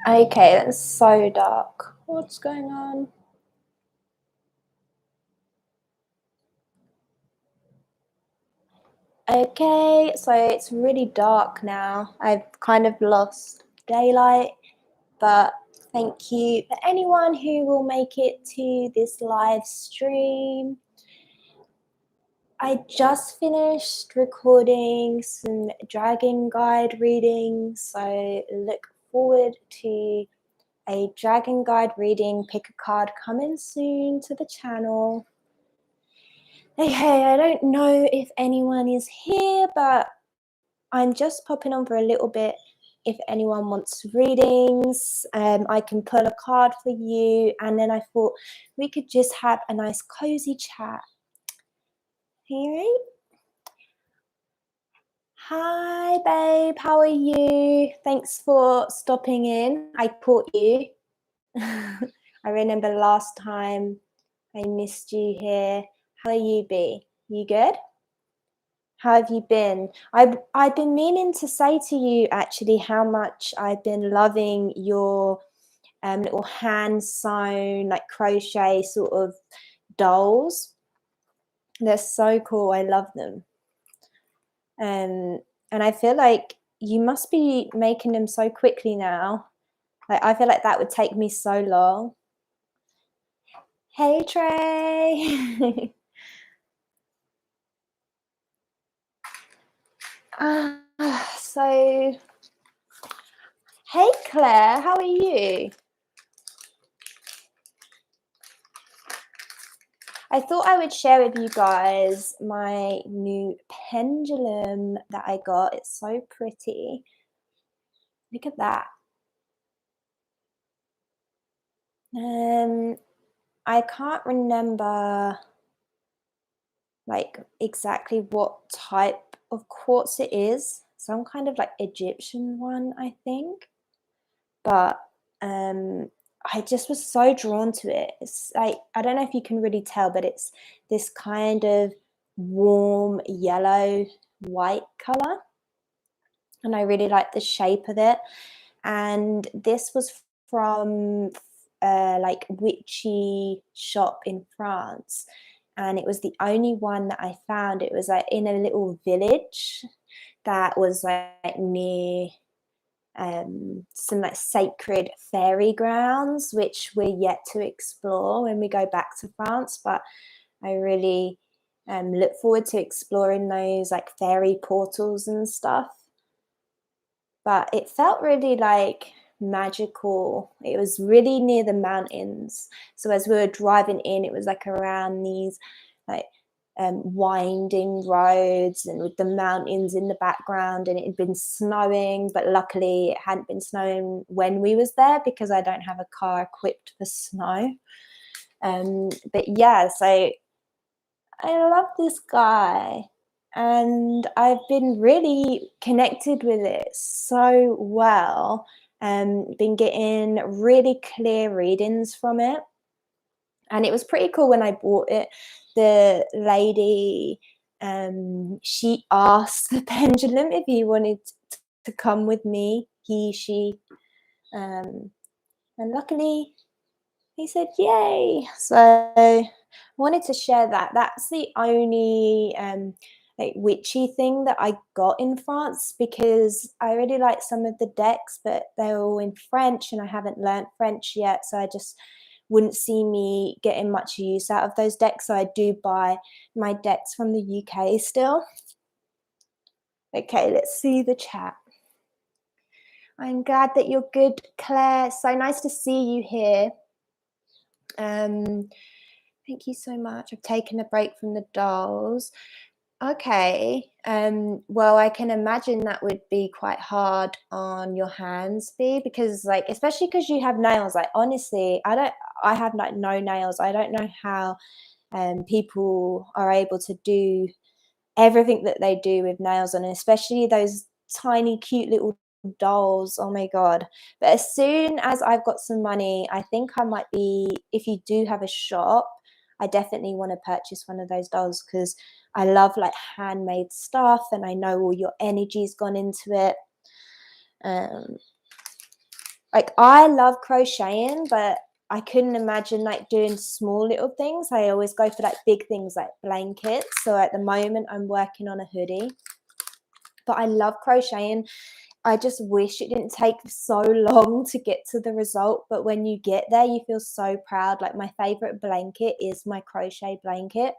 Okay, that's so dark. What's going on? Okay, so it's really dark now. I've kind of lost daylight, but thank you for anyone who will make it to this live stream. I just finished recording some dragon guide readings, so look forward to a dragon guide reading. Pick a card coming soon to the channel. Okay, I don't know if anyone is here, but I'm just popping on for a little bit. If anyone wants readings, I can pull a card for you. And then I thought we could just have a nice cozy chat. All right? Hi, babe. How are you? Thanks for stopping in. I caught you. I remember last time I missed you here. How are you, B? You good? How have you been? I've been meaning to say to you actually how much I've been loving your little hand sewn like crochet sort of dolls. They're so cool. I love them. And I feel like you must be making them so quickly now. Like I feel like that would take me so long. Hey Trey. So hey Claire, how are you? I thought I would share with you guys my new pendulum that I got. It's so pretty. Look at that. I can't remember like exactly what type of quartz it is. Some kind of like Egyptian one, I think. But I just was so drawn to it. It's like, I don't know if you can really tell, but it's this kind of warm yellow white color. And I really like the shape of it. And this was from like witchy shop in France. And it was the only one that I found. It was like in a little village that was like near some like sacred fairy grounds, which we're yet to explore when we go back to France. But I really look forward to exploring those like fairy portals and stuff. But it felt really like magical. It was really near the mountains. So as we were driving in, it was like around these like winding roads and with the mountains in the background, and it had been snowing, but luckily it hadn't been snowing when we was there because I don't have a car equipped for snow. But yeah, so I love this guy and I've been really connected with it so well. Been getting really clear readings from it. And it was pretty cool when I bought it. The lady, she asked the pendulum if he wanted to come with me, he, she. And luckily he said yay. So I wanted to share that. That's the only like witchy thing that I got in France, because I really like some of the decks, but they're all in French and I haven't learnt French yet, so I just wouldn't see me getting much use out of those decks. So I do buy my decks from the UK still. Okay, let's see the chat. I'm glad that you're good, Claire. So nice to see you here. Thank you so much. I've taken a break from the dolls. Okay. Well, I can imagine that would be quite hard on your hands, B, because like, especially because you have nails. Like, honestly, I have like no nails. I don't know how people are able to do everything that they do with nails on, especially those tiny, cute little dolls. Oh my God. But as soon as I've got some money, I think I might be, if you do have a shop, I definitely want to purchase one of those dolls because I love like handmade stuff and I know all your energy's gone into it. like I love crocheting, but I couldn't imagine like doing small little things. I always go for like big things like blankets. So at the moment I'm working on a hoodie, but I love crocheting. I just wish it didn't take so long to get to the result, but when you get there, you feel so proud. Like my favorite blanket is my crochet blanket,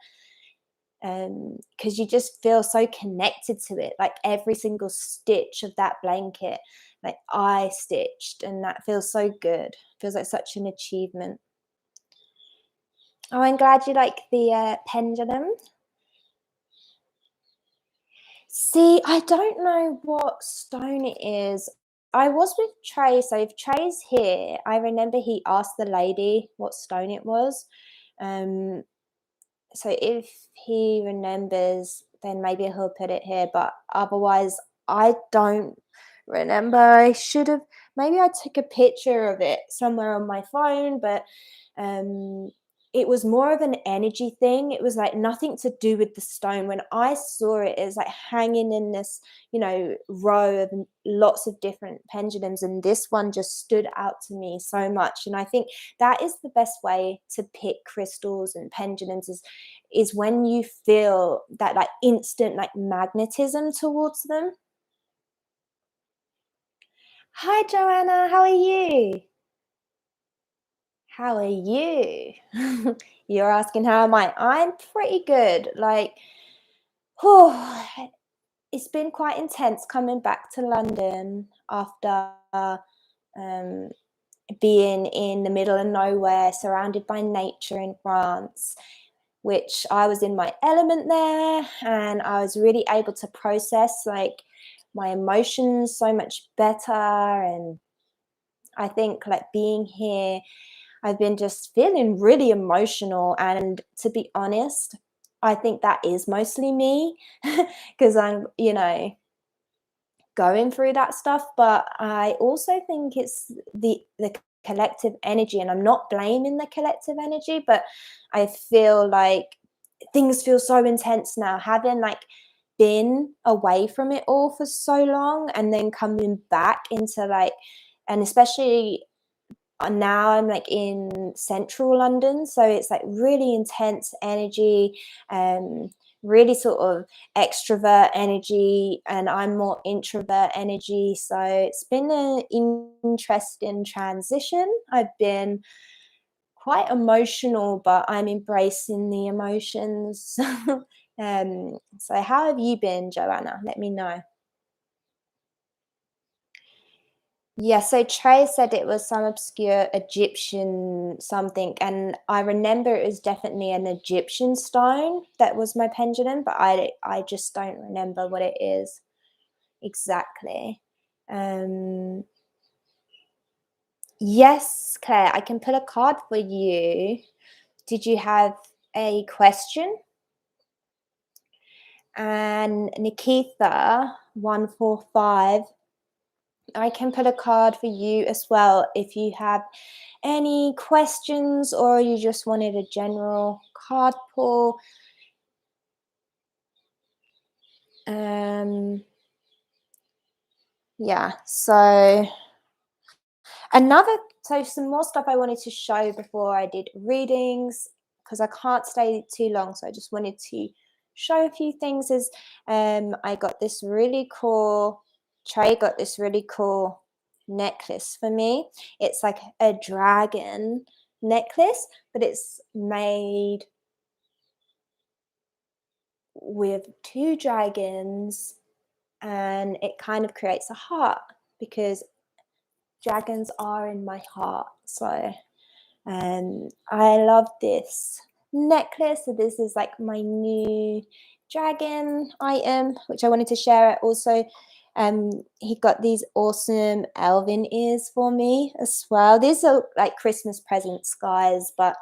because you just feel so connected to it. Like every single stitch of that blanket, like I stitched, and that feels so good. Feels like such an achievement. Oh, I'm glad you like the pendulum. See, I don't know what stone it is. I was with Trey, so if Trey's here, I remember he asked the lady what stone it was. Um, so if he remembers, then maybe he'll put it here, but otherwise, I don't remember. I should have, maybe I took a picture of it somewhere on my phone, but um, it was more of an energy thing. It was like nothing to do with the stone. When I saw it, it was like hanging in this, row of lots of different pendulums, and this one just stood out to me so much. And I think that is the best way to pick crystals and pendulums is when you feel that like instant like magnetism towards them. Hi Joanna, how are you? How are you? You're asking how am I? I'm pretty good. Like, oh, it's been quite intense coming back to London after um, being in the middle of nowhere, surrounded by nature in France, which I was in my element there, and I was really able to process like my emotions so much better. And I think like being here, I've been just feeling really emotional. And to be honest, I think that is mostly me because I'm, going through that stuff. But I also think it's the collective energy, and I'm not blaming the collective energy, but I feel like things feel so intense now, having like been away from it all for so long and then coming back into like, and especially now I'm like in central London, so it's like really intense energy, really sort of extrovert energy, and I'm more introvert energy. So it's been an interesting transition. I've been quite emotional, but I'm embracing the emotions. So how have you been, Joanna? Let me know. Yeah, so Trey said it was some obscure Egyptian something, and I remember it was definitely an Egyptian stone that was my pendulum, but I just don't remember what it is exactly. Um, yes, Claire, I can put a card for you. Did you have a question? And Nikitha 145, I can put a card for you as well if you have any questions or you just wanted a general card pull. Yeah, so some more stuff I wanted to show before I did readings, because I can't stay too long, so I just wanted to show a few things. Is I got this really cool, Trey got this really cool necklace for me. It's like a dragon necklace, but it's made with two dragons, and it kind of creates a heart because dragons are in my heart. So I love this necklace. So this is like my new dragon item, which I wanted to share. Also, he got these awesome elven ears for me as well. These are like Christmas presents, guys, but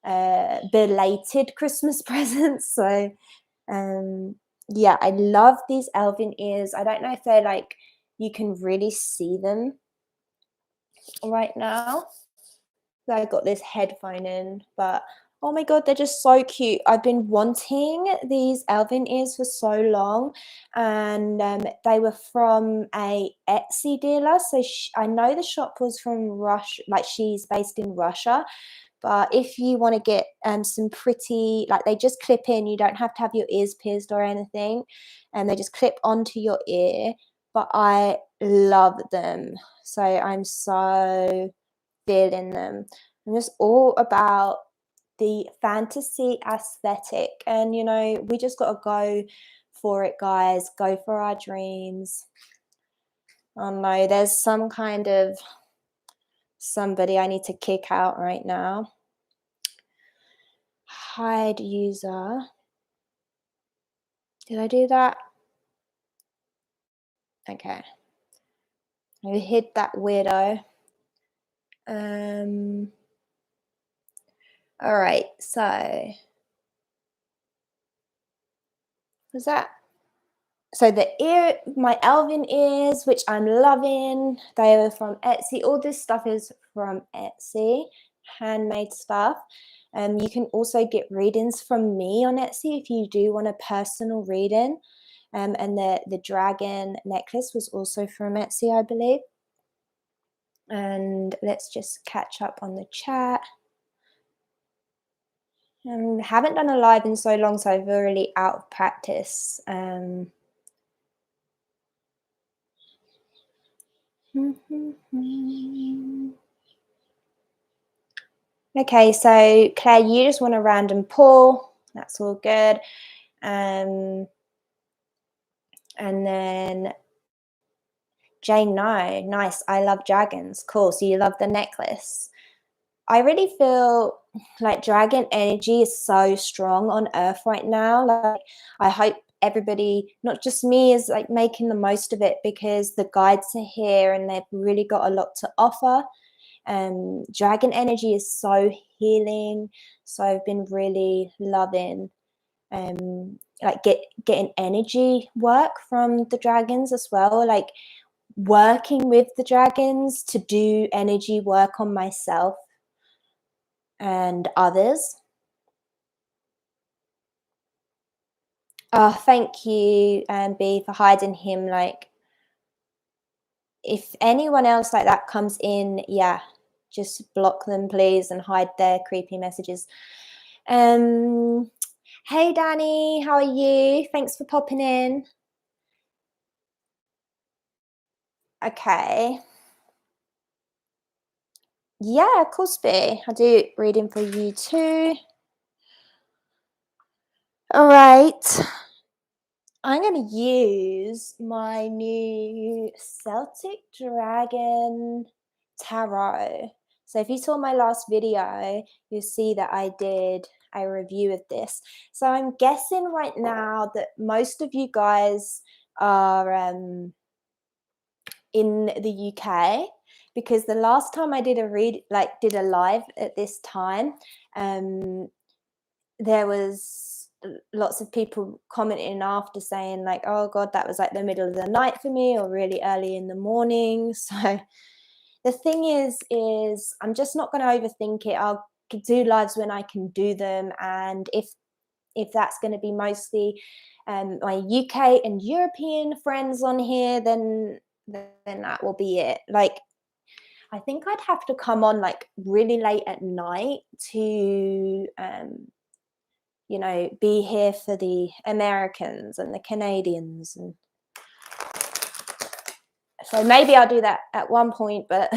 belated Christmas presents. So yeah, I love these elven ears. I don't know if they're like, you can really see them right now. So I got this headphone in, but Oh my God, they're just so cute. I've been wanting these elven ears for so long, and they were from a Etsy dealer. So I know the shop was from Russia, like she's based in Russia. But if you want to get some pretty, like they just clip in, you don't have to have your ears pierced or anything, and they just clip onto your ear. But I love them. So I'm so feeling them. I'm just all about the fantasy aesthetic. And, you know, we just got to go for it, guys. Go for our dreams. Oh no, there's some kind of somebody I need to kick out right now. Hide user. Did I do that? Okay. I hit that weirdo. All right, so was that? So my elven ears, which I'm loving, they are from Etsy. All this stuff is from Etsy, handmade stuff. You can also get readings from me on Etsy if you do want a personal reading. And the dragon necklace was also from Etsy, I believe. And let's just catch up on the chat. Haven't done a live in so long, so I'm really out of practice. Okay, so Claire, you just want a random pull. That's all good. And then Jane, no, nice. I love dragons. Cool. So you love the necklace. I really feel like dragon energy is so strong on Earth right now. Like, I hope everybody, not just me, is like making the most of it, because the guides are here and they've really got a lot to offer. Dragon energy is so healing. So I've been really loving like getting energy work from the dragons as well, like working with the dragons to do energy work on myself and others. Oh, thank you, B, for hiding him. Like, if anyone else like that comes in, yeah, just block them, please, and hide their creepy messages. Hey, Danny, how are you? Thanks for popping in. Okay. Yeah, Cosby. I do reading for you too. All right. I'm going to use my new Celtic Dragon Tarot. So if you saw my last video, you'll see that I did a review of this. So I'm guessing right now that most of you guys are in the UK, because the last time I did did a live at this time, there was lots of people commenting after saying like, oh God, that was like the middle of the night for me, or really early in the morning. So the thing is I'm just not going to overthink it. I'll do lives when I can do them, and if that's going to be mostly my UK and European friends on here, then that will be it. Like, I think I'd have to come on like really late at night to you know, be here for the Americans and the Canadians. And so maybe I'll do that at one point, but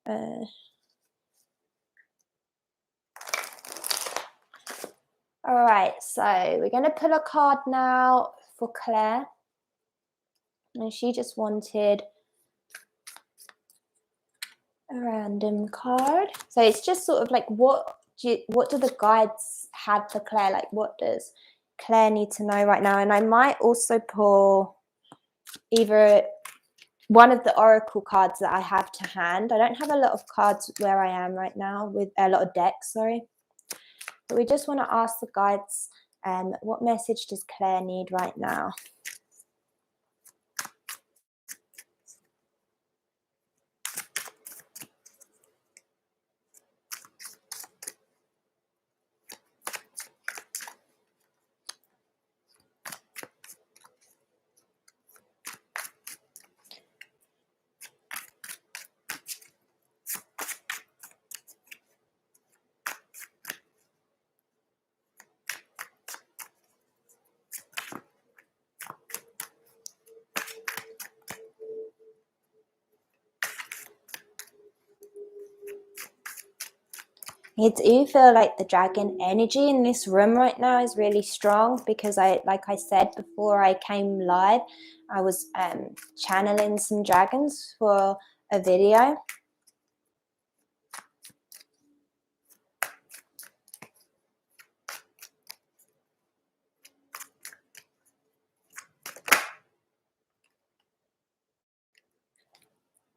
all right, so we're going to pull a card now for Claire, and she just wanted a random card. So it's just sort of like, what do the guides have for Claire? Like, what does Claire need to know right now? And I might also pull either one of the oracle cards that I have to hand. I don't have a lot of cards where I am right now, with a lot of decks, sorry. But we just want to ask the guides, what message does Claire need right now? I do feel like the dragon energy in this room right now is really strong because like I said before I came live, I was channeling some dragons for a video.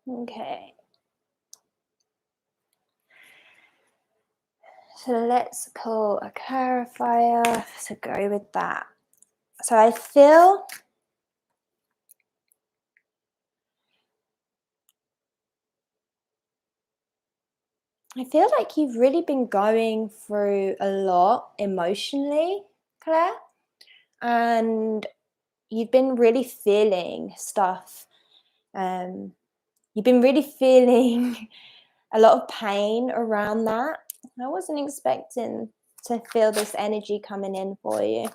Okay. So let's pull a clarifier to go with that. So I feel like you've really been going through a lot emotionally, Claire, and you've been really feeling stuff. You've been really feeling a lot of pain around that. I wasn't expecting to feel this energy coming in for you.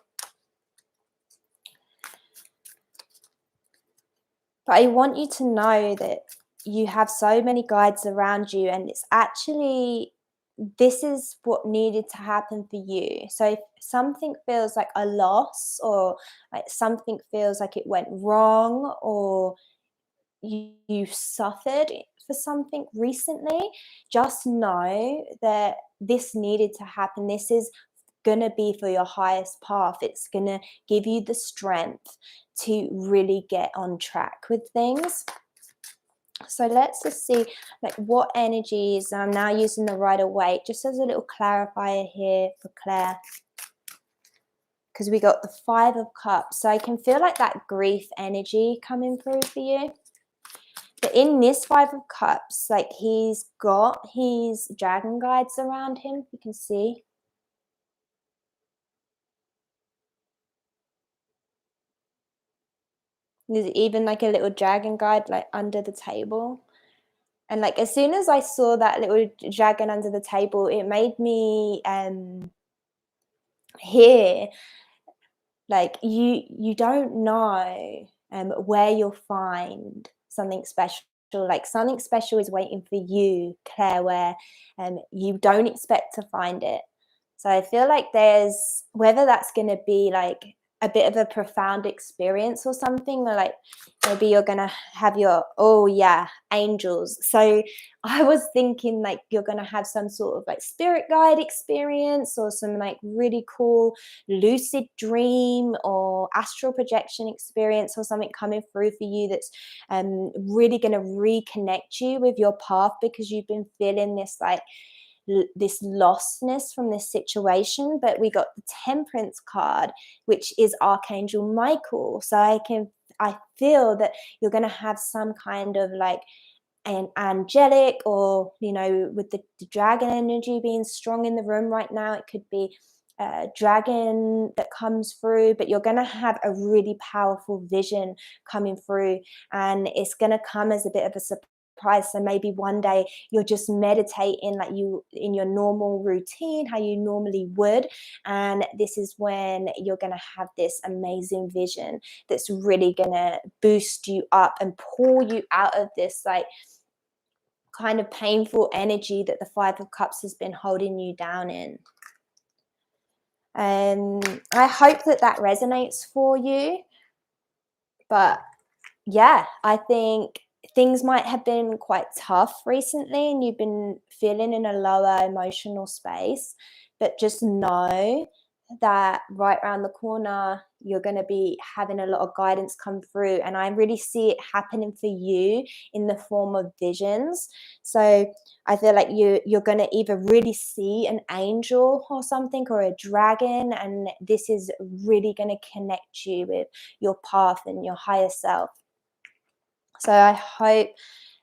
But I want you to know that you have so many guides around you, and it's actually, this is what needed to happen for you. So if something feels like a loss, or like something feels like it went wrong, or you suffered for something recently, just know that this needed to happen. This is going to be for your highest path. It's going to give you the strength to really get on track with things. So let's just see like what energies. I'm now using the Rider-Waite just as a little clarifier here for Claire, because we got the 5 of Cups. So I can feel like that grief energy coming through for you. But in this 5 of Cups, like he's got his dragon guides around him. You can see. There's even like a little dragon guide like under the table. And like as soon as I saw that little dragon under the table, it made me hear like you don't know where you'll find something special. Like something special is waiting for you, Claire, where you don't expect to find it. So I feel like there's, whether that's going to be like a bit of a profound experience or something, or like maybe you're going to have your, oh yeah, angels. So I was thinking like you're going to have some sort of like spirit guide experience, or some like really cool lucid dream or astral projection experience, or something coming through for you that's really going to reconnect you with your path, because you've been feeling this like this lostness from this situation. But we got the Temperance card, which is Archangel Michael. So I feel that you're going to have some kind of like an angelic, or with the dragon energy being strong in the room right now, it could be a dragon that comes through. But you're going to have a really powerful vision coming through, and it's going to come as a bit of a surprise. So maybe one day you're just meditating like you in your normal routine, how you normally would, and this is when you're going to have this amazing vision that's really going to boost you up and pull you out of this like kind of painful energy that the 5 of Cups has been holding you down in. I hope that resonates for you. But yeah, I think things might have been quite tough recently, and you've been feeling in a lower emotional space. But just know that right around the corner, you're going to be having a lot of guidance come through. And I really see it happening for you in the form of visions. So I feel like you're going to either really see an angel or something, or a dragon, and this is really going to connect you with your path and your higher self. So I hope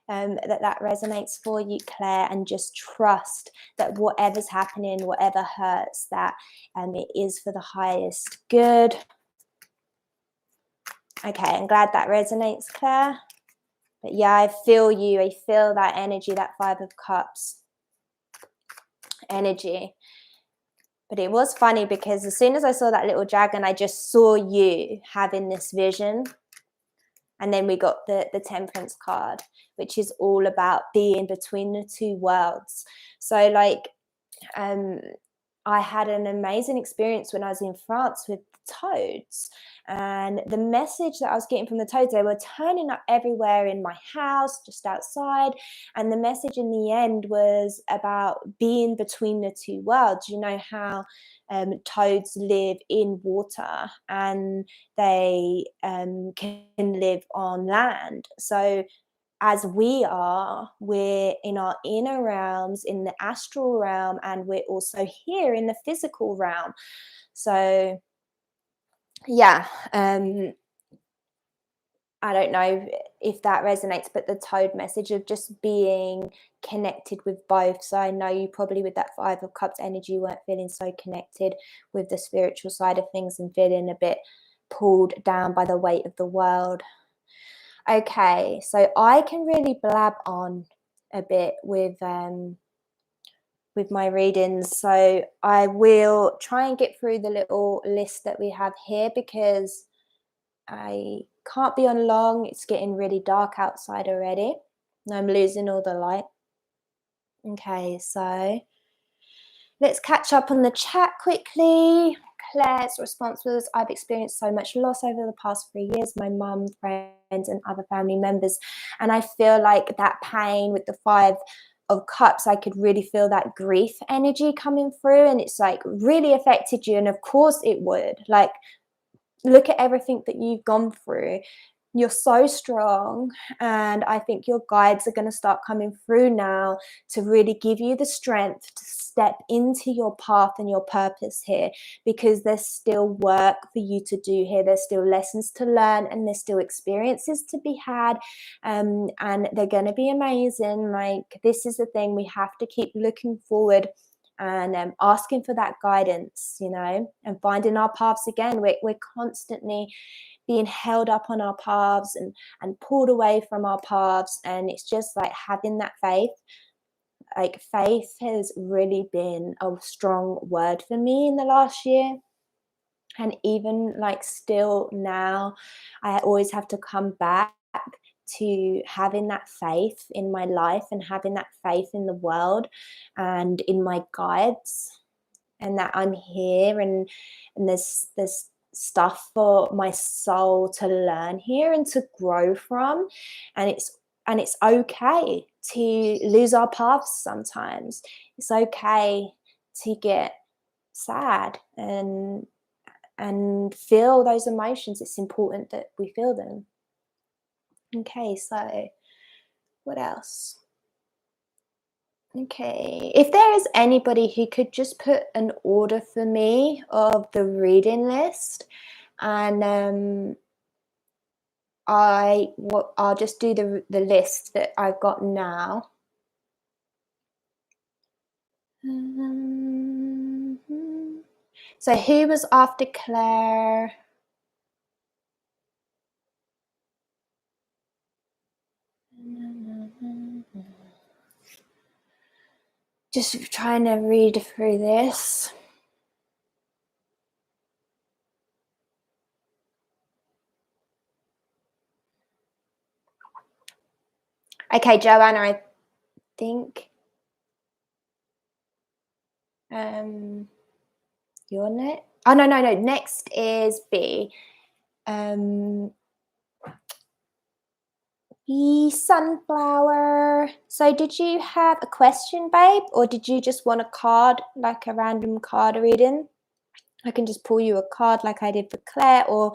that resonates for you, Claire, and just trust that whatever's happening, whatever hurts, that it is for the highest good. Okay, I'm glad that resonates, Claire. But yeah, I feel you. I feel that energy, that 5 of Cups energy. But it was funny because as soon as I saw that little dragon, I just saw you having this vision. And then we got the Temperance card, which is all about being between the two worlds. So like um, I had an amazing experience when I was in France with the toads. And the message that I was getting from the toads, they were turning up everywhere in my house, just outside. And the message in the end was about being between the two worlds. You know how toads live in water and they can live on land. So as we're in our inner realms, in the astral realm, and we're also here in the physical realm. So, yeah, I don't know if that resonates, but the toad message of just being connected with both. So I know you probably, with that Five of Cups energy, weren't feeling so connected with the spiritual side of things and feeling a bit pulled down by the weight of the world. Okay, so I can really blab on a bit with my readings. So I will try and get through the little list that we have here because I can't be on long. It's getting really dark outside already. And I'm losing all the light. Okay, so let's catch up on the chat quickly. Claire's response was, I've experienced so much loss over the past 3 years, my mum, friends, and other family members. And I feel like that pain with the Five of Cups, I could really feel that grief energy coming through. And it's like really affected you. And of course it would. Like, look at everything that you've gone through. You're so strong, and I think your guides are going to start coming through now to really give you the strength to step into your path and your purpose here, because there's still work for you to do here. There's still lessons to learn, and there's still experiences to be had, and they're going to be amazing. Like, this is the thing, we have to keep looking forward and asking for that guidance, you know, and finding our paths again. We're constantly being held up on our paths and pulled away from our paths, and it's just like having that faith. Like, faith has really been a strong word for me in the last year, and even like still now I always have to come back to having that faith in my life and having that faith in the world and in my guides, and that I'm here, and there's stuff for my soul to learn here and to grow from. And it's okay to lose our paths sometimes. It's okay to get sad and feel those emotions. It's important that we feel them. Okay, so what else? Okay, if there is anybody who could just put an order for me of the reading list, and I'll just do the list that I've got now. So who was after Claire? Just trying to read through this. Okay, Joanna, I think you're next. Oh, no. Next is B. The sunflower. So did you have a question, babe? Or did you just want a card, like a random card reading? I can just pull you a card like I did for Claire. Or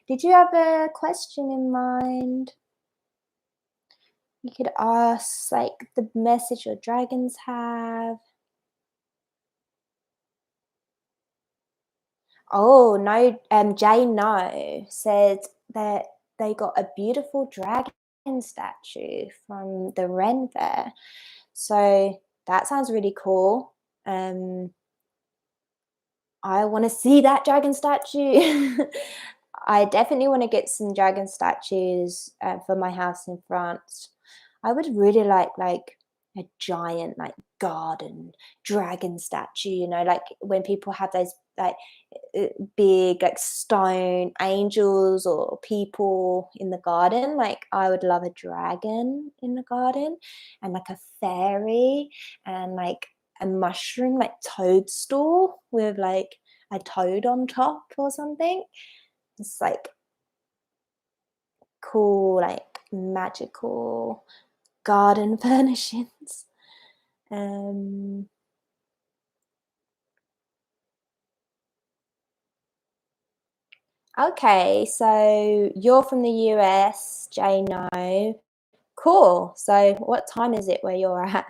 did you have a question in mind? You could ask like the message your dragons have. Oh, no, Jane No said that they got a beautiful dragon statue from the Ren Fair. So that sounds really cool. I want to see that dragon statue. I definitely want to get some dragon statues for my house in France. I would really like a giant like garden dragon statue, you know, like when people have those like big like stone angels or people in the garden. Like, I would love a dragon in the garden, and like a fairy, and like a mushroom, like toadstool with like a toad on top or something. It's like cool, like magical garden furnishings. Okay, so you're from the US, Jay. No. Cool. So what time is it where you're at?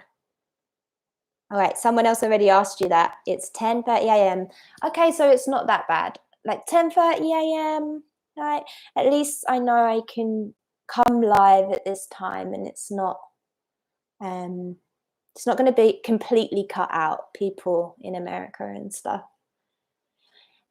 All right, someone else already asked you that. It's 10:30 a.m. Okay, so it's not that bad. Like 10:30 a.m., right? At least I know I can come live at this time and um it's not going to be completely cut out, people in America and stuff.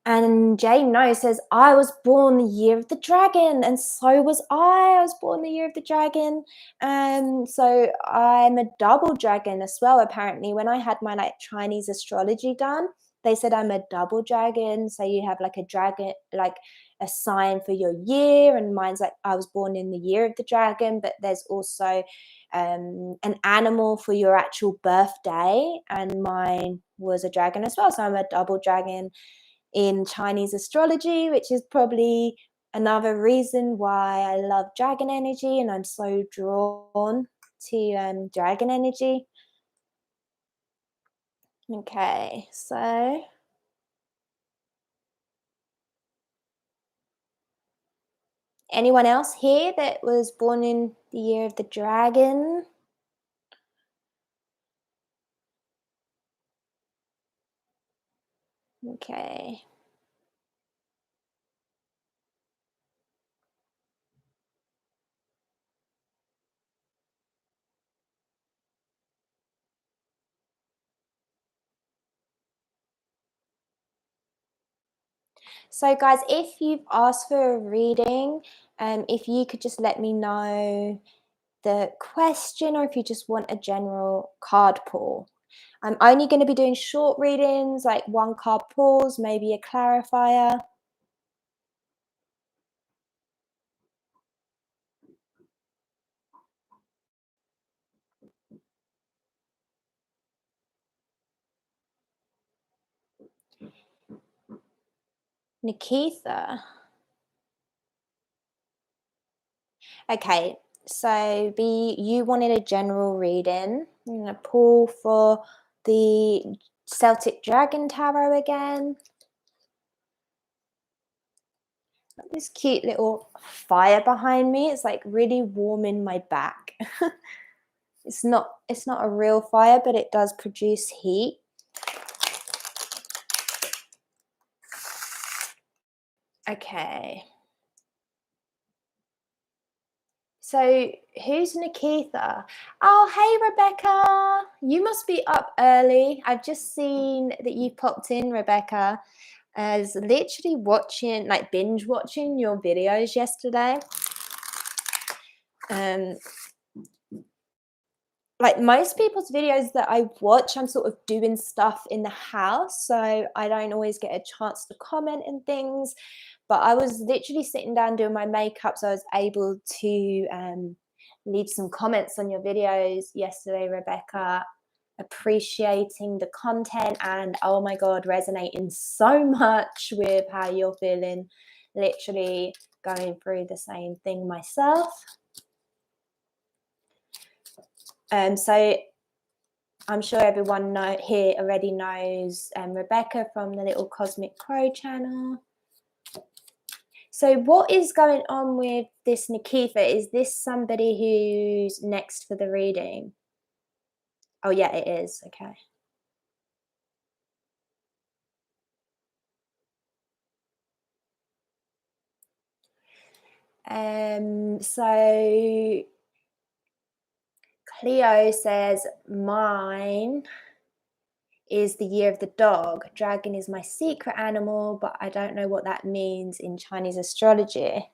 And Jane No says, I was born the year of the dragon, and so was I. I was born the year of the dragon. So I'm a double dragon as well, apparently. When I had my like Chinese astrology done, they said I'm a double dragon. So you have like a dragon, like a sign for your year, and mine's like I was born in the year of the dragon, but there's also an animal for your actual birthday, and mine was a dragon as well. So I'm a double dragon in Chinese astrology, which is probably another reason why I love dragon energy and I'm so drawn to dragon energy. Okay, so anyone else here that was born in the year of the dragon? Okay. So guys, if you've asked for a reading, if you could just let me know the question or if you just want a general card pull. I'm only going to be doing short readings, like one card pulls, maybe a clarifier. Nikitha. Okay, so B, you wanted a general reading. I'm going to pull for the Celtic Dragon Tarot again. This cute little fire behind me. It's like really warming my back. It's not a real fire, but it does produce heat. Okay. So who's Nikitha? Oh, hey, Rebecca. You must be up early. I've just seen that you popped in, Rebecca. I was literally watching, like binge watching your videos yesterday. Like most people's videos that I watch, I'm sort of doing stuff in the house, so I don't always get a chance to comment and things. But I was literally sitting down doing my makeup, so I was able to leave some comments on your videos yesterday, Rebecca, appreciating the content and oh my God, resonating so much with how you're feeling, literally going through the same thing myself. So I'm sure everyone here already knows Rebecca from the Little Cosmic Crow channel. So what is going on with this Nikitha? Is this somebody who's next for the reading? Oh yeah, it is. Okay. So Cleo says mine is the year of the dog. Dragon is my secret animal, but I don't know what that means in Chinese astrology.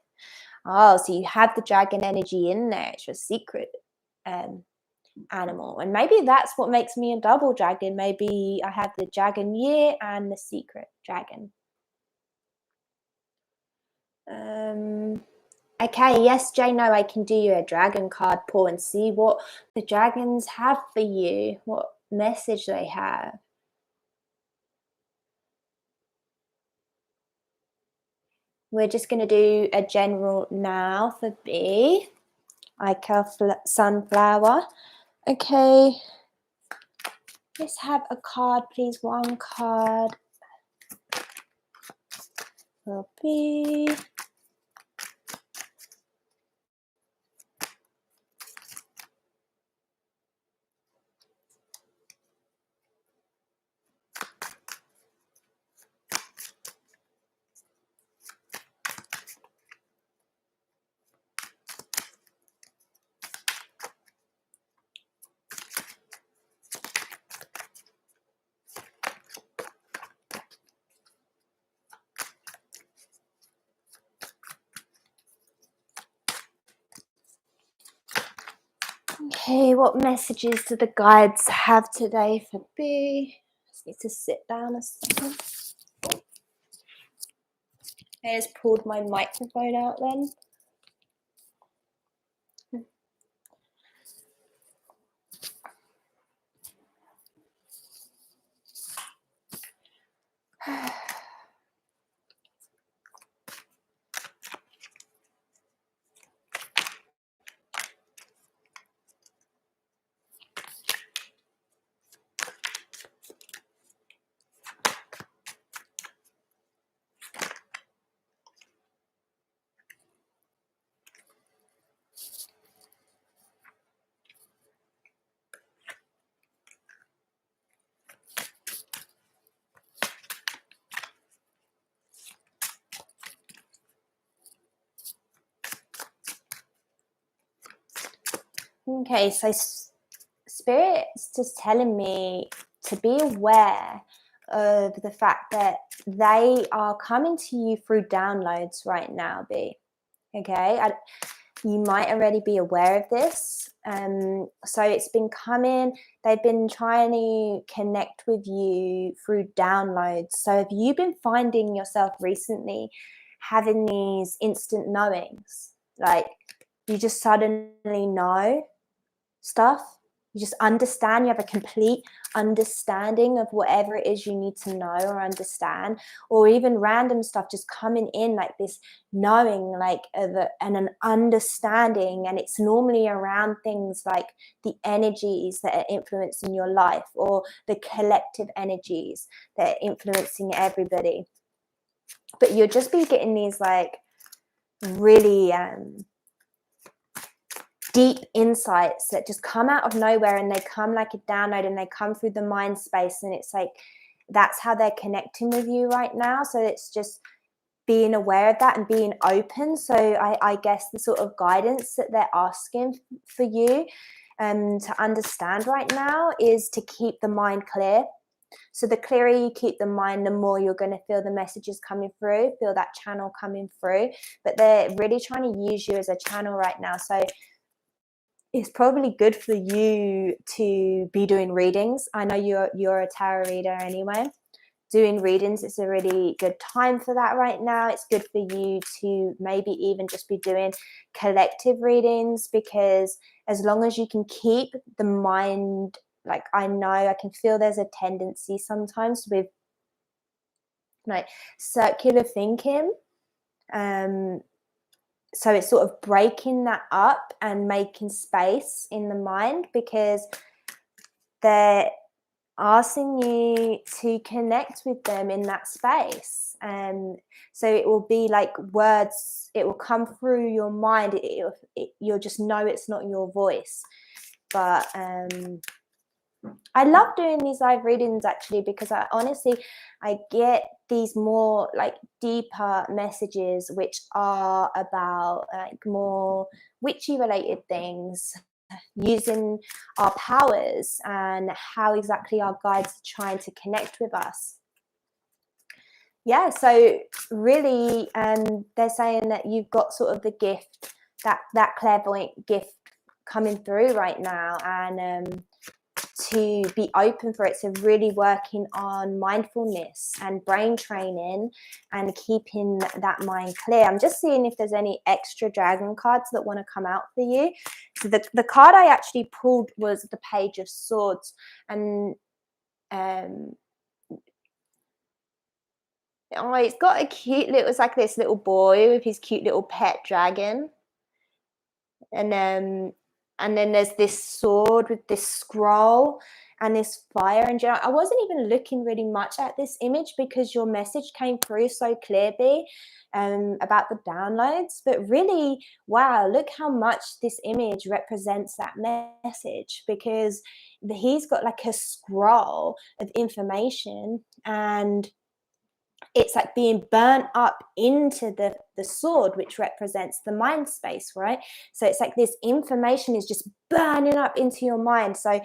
Oh, so you have the dragon energy in there. It's your secret animal. And maybe that's what makes me a double dragon. Maybe I have the dragon year and the secret dragon. Okay, yes, Jay, I can do you a dragon card pull and see what the dragons have for you. What message they have. We're just going to do a general now for B, like a sunflower. Okay, let's have a card, please. One card for B. Okay, what messages do the guides have today for B? Just need to sit down a second. I just pulled my microphone out then. Okay, so Spirit's just telling me to be aware of the fact that they are coming to you through downloads right now, B. Okay, you might already be aware of this. So it's been coming, they've been trying to connect with you through downloads. So have you been finding yourself recently having these instant knowings? Like you just suddenly know stuff, you just understand, you have a complete understanding of whatever it is you need to know or understand, or even random stuff just coming in like this knowing, like and an understanding, and it's normally around things like the energies that are influencing your life or the collective energies that are influencing everybody. But you'll just be getting these like really deep insights that just come out of nowhere, and they come like a download, and they come through the mind space, and it's like that's how they're connecting with you right now. So it's just being aware of that and being open. So I guess the sort of guidance that they're asking for you to understand right now is to keep the mind clear. So the clearer you keep the mind, the more you're going to feel the messages coming through, feel that channel coming through. But they're really trying to use you as a channel right now. So it's probably good for you to be doing readings. I know you're a tarot reader anyway. Doing readings, it's a really good time for that right now. It's good for you to maybe even just be doing collective readings, because as long as you can keep the mind, like I know I can feel there's a tendency sometimes with like circular thinking. So it's sort of breaking that up and making space in the mind, because they're asking you to connect with them in that space. So it will be like words, it will come through your mind. You'll just know it's not your voice. But I love doing these live readings actually, because I honestly get these more like deeper messages which are about like more witchy related things, using our powers and how exactly our guides are trying to connect with us. Yeah, so really they're saying that you've got sort of the gift, that clairvoyant gift coming through right now, and to be open for it. So really working on mindfulness and brain training and keeping that mind clear. I'm just seeing if there's any extra dragon cards that want to come out for you. So the card I actually pulled was the Page of Swords, and oh, it's got a cute little, it's like this little boy with his cute little pet dragon. And then there's this sword with this scroll and this fire. And I wasn't even looking really much at this image because your message came through so clearly about the downloads. But really, wow, look how much this image represents that message, because he's got like a scroll of information, and it's like being burnt up into the sword, which represents the mind space, right? So it's like this information is just burning up into your mind. So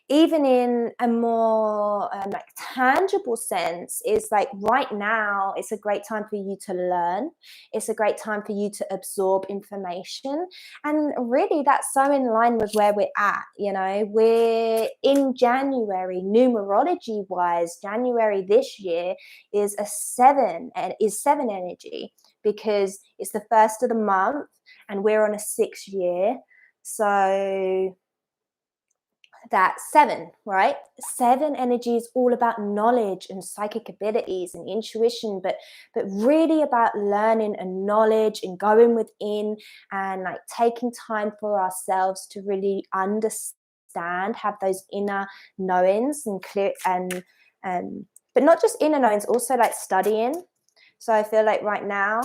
even in a more like tangible sense, is like right now it's a great time for you to learn. It's a great time for you to absorb information, and really that's so in line with where we're at. You know, we're in January, numerology wise. January this year is a 7, and is 7 energy, because it's the first of the month and we're on a 6th year. So that's 7, right? 7 energy is all about knowledge and psychic abilities and intuition, but really about learning and knowledge and going within and like taking time for ourselves to really understand, have those inner knowings and clear, and but not just inner knowings, also like studying. So I feel like right now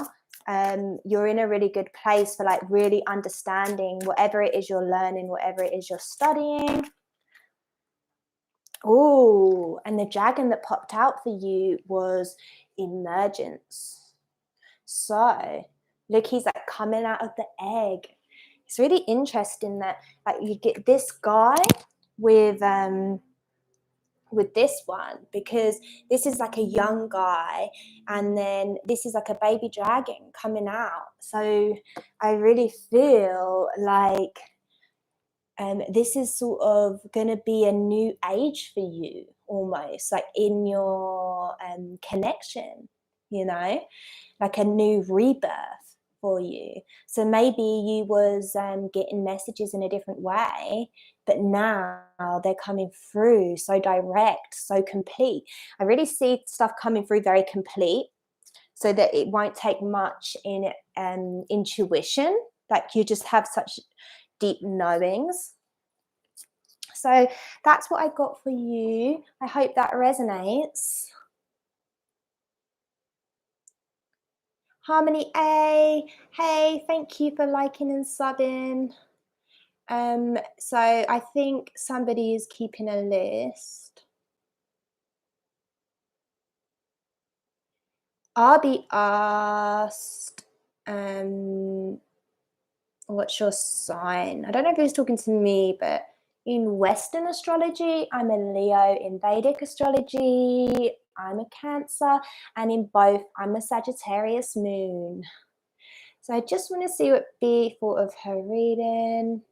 you're in a really good place for like really understanding whatever it is you're learning, whatever it is you're studying. Oh, and the dragon that popped out for you was emergence. So look, he's like coming out of the egg. It's really interesting that like you get this guy with this one, because this is like a young guy, and then this is like a baby dragon coming out. So I really feel like this is sort of going to be a new age for you, almost like in your connection, you know, like a new rebirth for you. So maybe you was getting messages in a different way, but now they're coming through so direct, so complete. I really see stuff coming through very complete, so that it won't take much in intuition, like you just have such deep knowings. So that's what I got for you. I hope that resonates. Harmony A, hey, thank you for liking and subbing. So I think somebody is keeping a list. I'll be asked, what's your sign? I don't know if he was talking to me, but in Western astrology, I'm a Leo. In Vedic astrology, I'm a Cancer. And in both, I'm a Sagittarius moon. So I just want to see what B thought of her reading.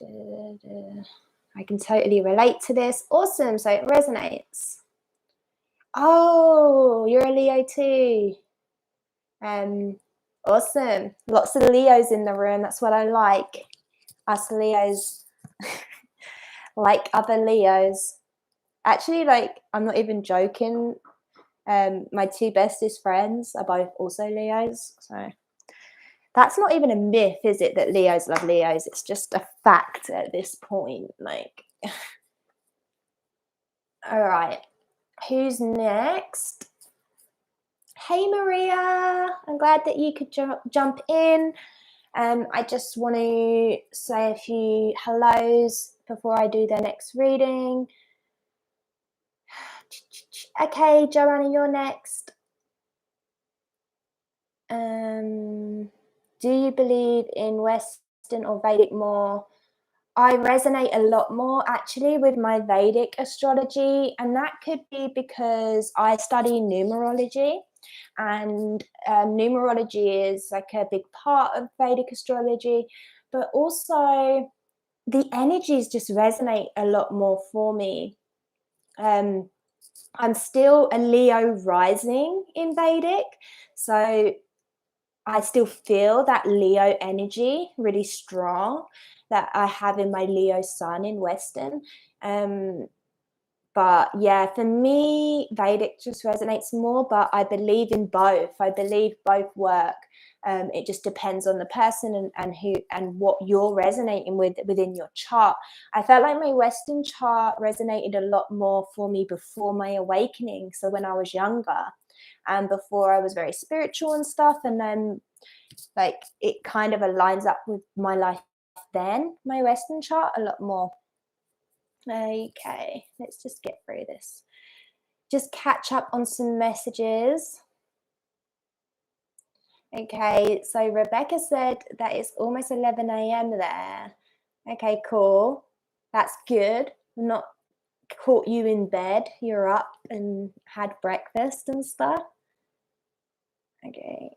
I can totally relate to this. Awesome. So it resonates. Oh, you're a Leo too. Awesome. Lots of Leos in the room. That's what I like. Us Leos like other Leos. Actually, like, I'm not even joking. My 2 bestest friends are both also Leos. So that's not even a myth, is it, that Leos love Leos? It's just a fact at this point. Like, all right. Who's next? Hey, Maria. I'm glad that you could jump in. I just want to say a few hellos before I do the next reading. Okay, Joanna, you're next. Do you believe in Western or Vedic more? I resonate a lot more actually with my Vedic astrology, and that could be because I study numerology, and numerology is like a big part of Vedic astrology, but also the energies just resonate a lot more for me. I'm still a Leo rising in Vedic, so I still feel that Leo energy really strong that I have in my Leo sun in Western. But yeah, for me, Vedic just resonates more, but I believe in both. I believe both work. It just depends on the person and who and what you're resonating with within your chart. I felt like my Western chart resonated a lot more for me before my awakening. So when I was younger and before I was very spiritual and stuff, and then like it kind of aligns up with my life then, my Western chart a lot more. Okay, let's just get through this. Just catch up on some messages. Okay, so Rebecca said that it's almost 11 a.m. there. Okay, cool. That's good. Not caught you in bed. You're up and had breakfast and stuff. Okay.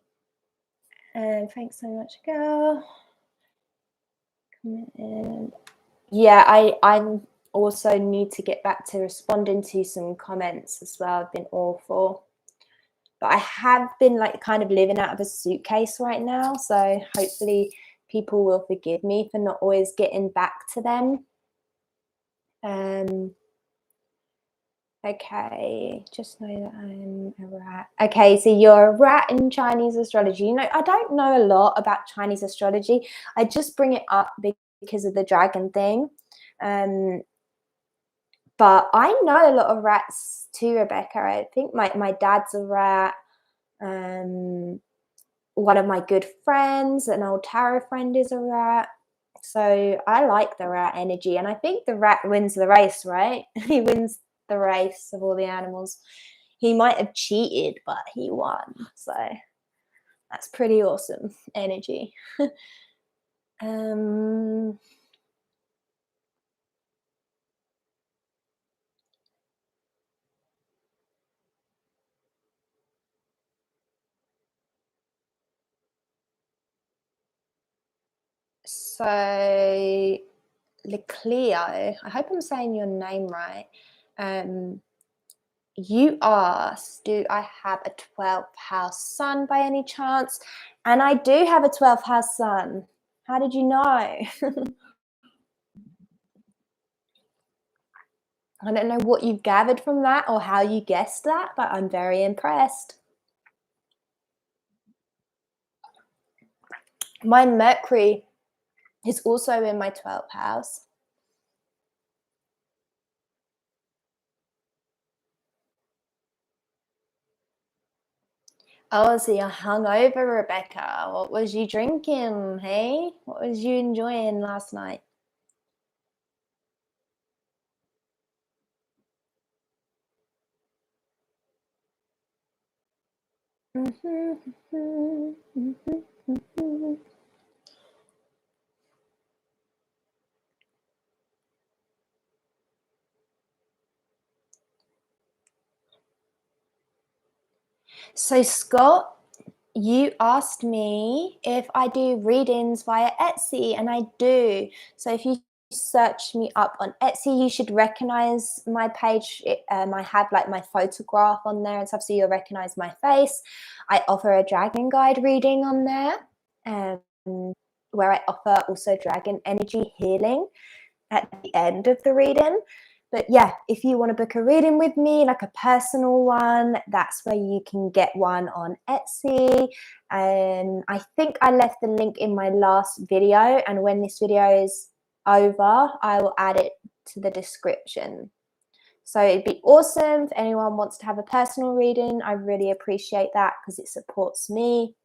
And thanks so much, girl. Yeah, I'm also need to get back to responding to some comments as well. I've been awful. But I have been like kind of living out of a suitcase right now. So hopefully people will forgive me for not always getting back to them. Okay, just know that I'm a rat. Okay, so you're a rat in Chinese astrology. You know, I don't know a lot about Chinese astrology. I just bring it up because of the dragon thing. But I know a lot of rats too, Rebecca. I think my dad's a rat. One of my good friends, an old tarot friend, is a rat. So I like the rat energy, and I think the rat wins the race, right? He wins the race of all the animals. He might have cheated, but he won. So that's pretty awesome energy. So Lecleo, I hope I'm saying your name right. You asked, do I have a 12th house sun by any chance? And I do have a 12th house sun. How did you know? I don't know what you gathered from that or how you guessed that, but I'm very impressed. My Mercury is also in my 12th house. Oh, so you're hungover, Rebecca. What was you drinking, hey? What was you enjoying last night? So, Scott, you asked me if I do readings via Etsy, and I do. So if you search me up on Etsy, you should recognize my page. I have like my photograph on there and stuff, so you'll recognize my face. I offer a dragon guide reading on there, where I offer also dragon energy healing at the end of the reading. But yeah, if you want to book a reading with me, like a personal one, that's where you can get one on Etsy. And I think I left the link in my last video. And when this video is over, I will add it to the description. So it'd be awesome if anyone wants to have a personal reading. I really appreciate that because it supports me.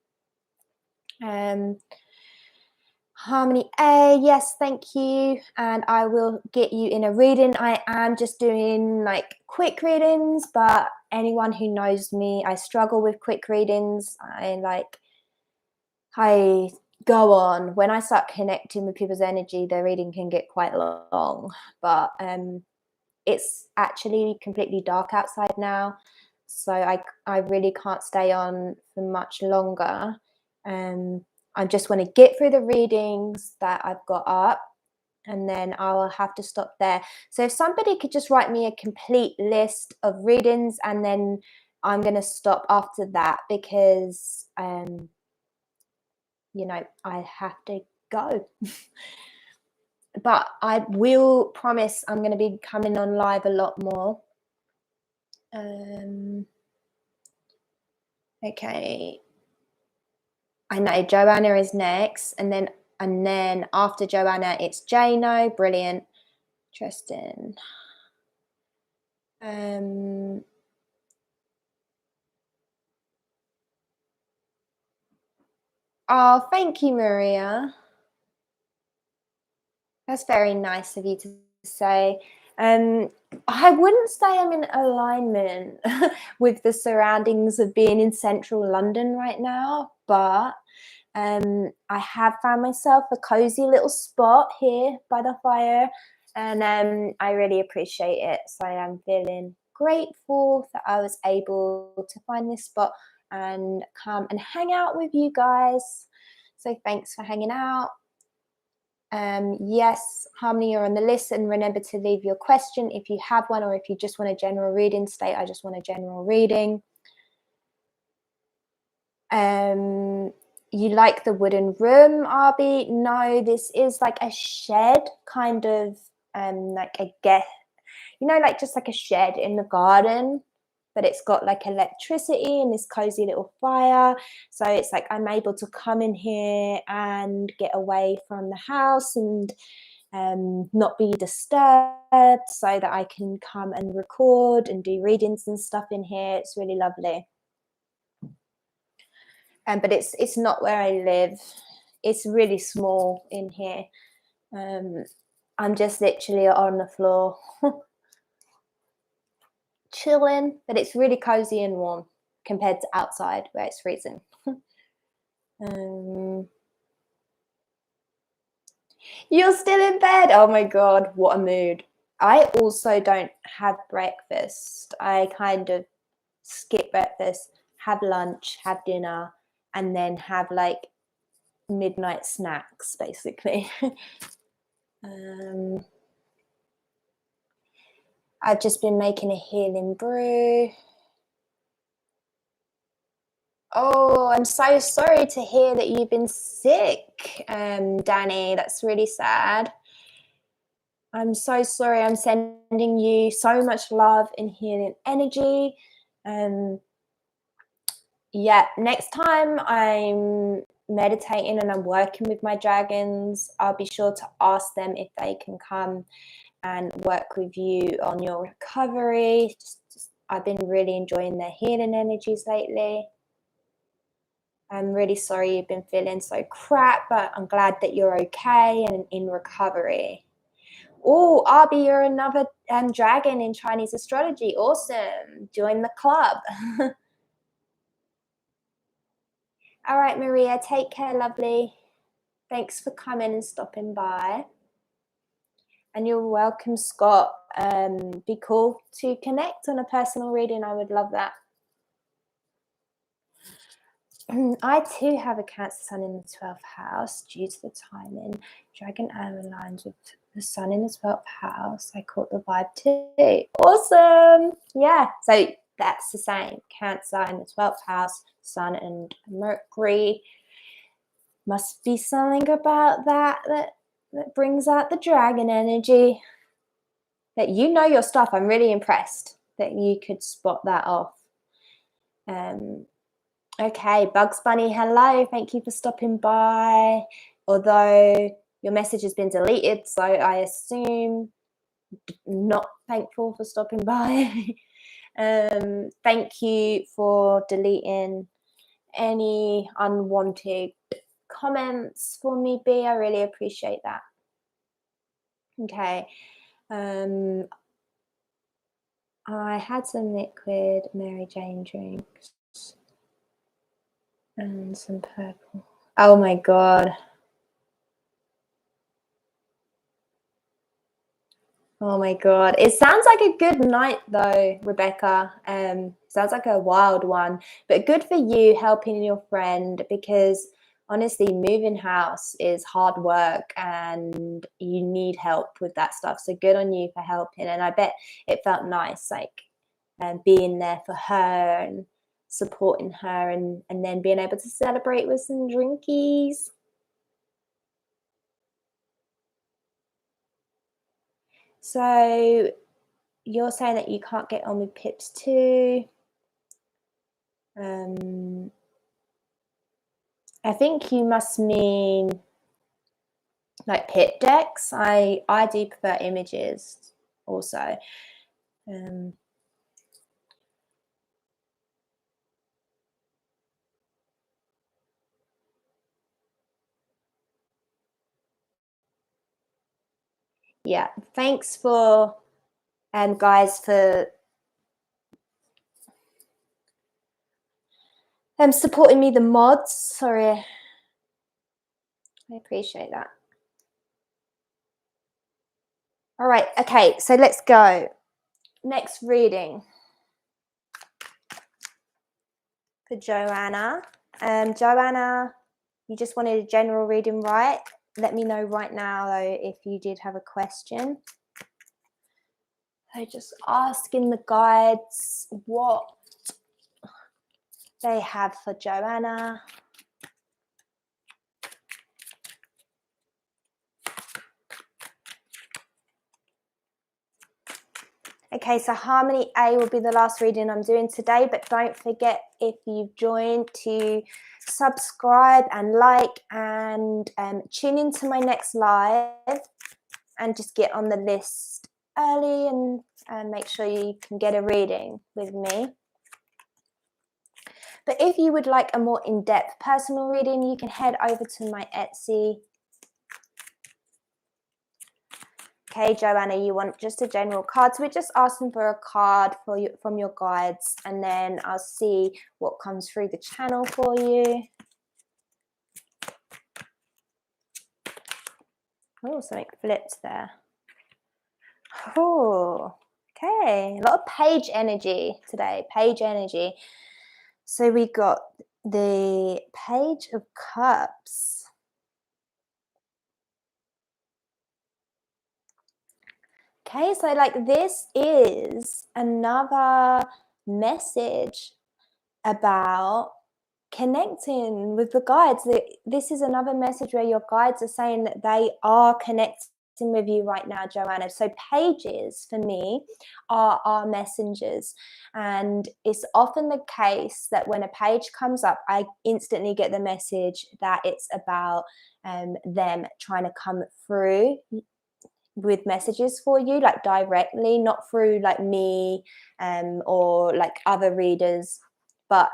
Harmony A, yes, thank you. And I will get you in a reading. I am just doing like quick readings, but anyone who knows me, I struggle with quick readings. I go on. When I start connecting with people's energy, their reading can get quite long. But it's actually completely dark outside now. So I really can't stay on for much longer. I just want to get through the readings that I've got up, and then I'll have to stop there. So if somebody could just write me a complete list of readings, and then I'm going to stop after that because, you know, I have to go. But I will promise I'm going to be coming on live a lot more. Okay. I know Joanna is next, and then after Joanna, it's Jano. Brilliant. Tristan. Oh, thank you, Maria. That's very nice of you to say. I wouldn't say I'm in alignment with the surroundings of being in central London right now, but I have found myself a cozy little spot here by the fire, and I really appreciate it. So I'm feeling grateful that I was able to find this spot and come and hang out with you guys. So thanks for hanging out. Yes, Harmony, you're on the list, and remember to leave your question if you have one, or if you just want a general reading, state I just want a general reading. You like the wooden room, Arby? No, this is like a shed, kind of like a guest, you know, like just like a shed in the garden, but it's got like electricity and this cozy little fire. So it's like I'm able to come in here and get away from the house and not be disturbed, so that I can come and record and do readings and stuff in here. It's really lovely. But it's not where I live. It's really small in here. I'm just literally on the floor chilling, but it's really cozy and warm compared to outside where it's freezing. You're still in bed? Oh my god, what a mood. I also don't have breakfast. I kind of skip breakfast, have lunch, have dinner, and then have like midnight snacks, basically. I've just been making a healing brew. Oh, I'm so sorry to hear that you've been sick, Danny. That's really sad. I'm so sorry. I'm sending you so much love and healing energy. Yeah, next time I'm meditating and I'm working with my dragons, I'll be sure to ask them if they can come and work with you on your recovery. I've been really enjoying their healing energies lately. I'm really sorry you've been feeling so crap, but I'm glad that you're okay and in recovery. Oh, Arby, you're another dragon in Chinese astrology. Awesome. Join the club. All right, Maria, take care, lovely. Thanks for coming and stopping by. And you're welcome, Scott. Be cool to connect on a personal reading. I would love that. I too have a Cancer Sun in the 12th house due to the timing. Dragon arrow aligns with the Sun in the 12th house. I caught the vibe too. Awesome. Yeah. So that's the same. Cancer in the 12th house, Sun and Mercury. Must be something about that brings out the dragon energy. That you know your stuff. I'm really impressed that you could spot that off. Okay, Bugs Bunny, hello. Thank you for stopping by. Although your message has been deleted, so I assume not thankful for stopping by. Thank you for deleting any unwanted comments for me, B. I really appreciate that. Okay. I had some liquid Mary Jane drinks and some purple. Oh my god. Oh my god. It sounds like a good night though, Rebecca. Sounds like a wild one, but good for you helping your friend, because honestly, moving house is hard work and you need help with that stuff. So good on you for helping. And I bet it felt nice, like being there for her and supporting her, and then being able to celebrate with some drinkies. So you're saying that you can't get on with Pips too. I think you must mean like pit decks. I do prefer images also. Yeah, thanks for guys for supporting me, the mods. Sorry, I appreciate that. All right, okay, so let's go. Next reading for Joanna. Joanna, you just wanted a general reading, right? Let me know right now, though, if you did have a question. So just asking the guides what they have for Joanna. Okay, so Harmony A will be the last reading I'm doing today, but don't forget, if you've joined, to subscribe and like and tune into my next live and just get on the list early and make sure you can get a reading with me. But if you would like a more in-depth personal reading, you can head over to my Etsy. Okay, Joanna, you want just a general card. So we're just asking for a card for you from your guides, and then I'll see what comes through the channel for you. Oh, something flipped there. Oh, okay. A lot of page energy today, page energy. So we got the Page of Cups. Okay, so like this is another message about connecting with the guides. This is another message where your guides are saying that they are connecting with you right now, Joanna. So pages for me are our messengers, and it's often the case that when a page comes up, I instantly get the message that it's about them trying to come through with messages for you, like directly, not through like me or like other readers, but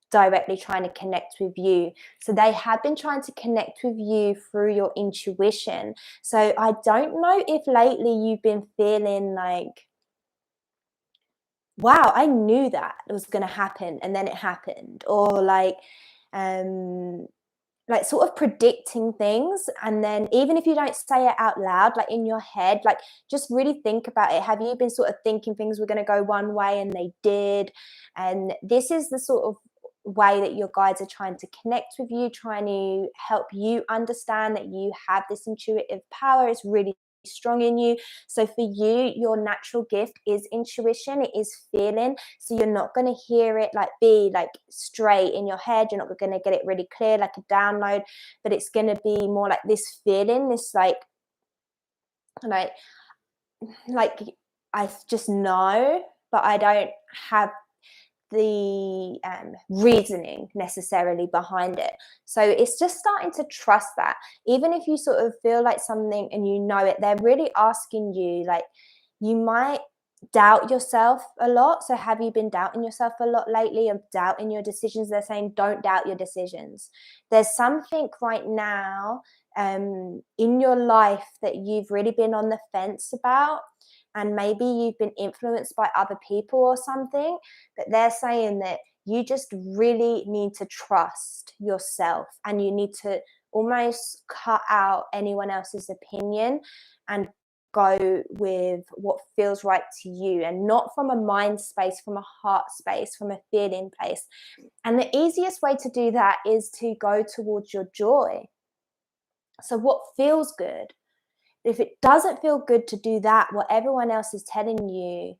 directly trying to connect with you. So they have been trying to connect with you through your intuition. So I don't know if lately you've been feeling like, wow, I knew that it was going to happen and then it happened, or like sort of predicting things, and then even if you don't say it out loud, like in your head, like just really think about it. Have you been sort of thinking things were going to go one way and they did? And this is the sort of way that your guides are trying to connect with you, trying to help you understand that you have this intuitive power. It's really strong in you. So for you, your natural gift is intuition, it is feeling. So you're not going to hear it like be like straight in your head, you're not going to get it really clear like a download, but it's going to be more like this feeling, this like I just know, but I don't have the reasoning necessarily behind it. So it's just starting to trust that, even if you sort of feel like something and you know it, they're really asking you, like, you might doubt yourself a lot. So have you been doubting yourself a lot lately, of doubting your decisions? They're saying don't doubt your decisions. There's something right now in your life that you've really been on the fence about, and maybe you've been influenced by other people or something, but they're saying that you just really need to trust yourself, and you need to almost cut out anyone else's opinion and go with what feels right to you, and not from a mind space, from a heart space, from a feeling place. And the easiest way to do that is to go towards your joy. So what feels good? If it doesn't feel good to do that, what everyone else is telling you,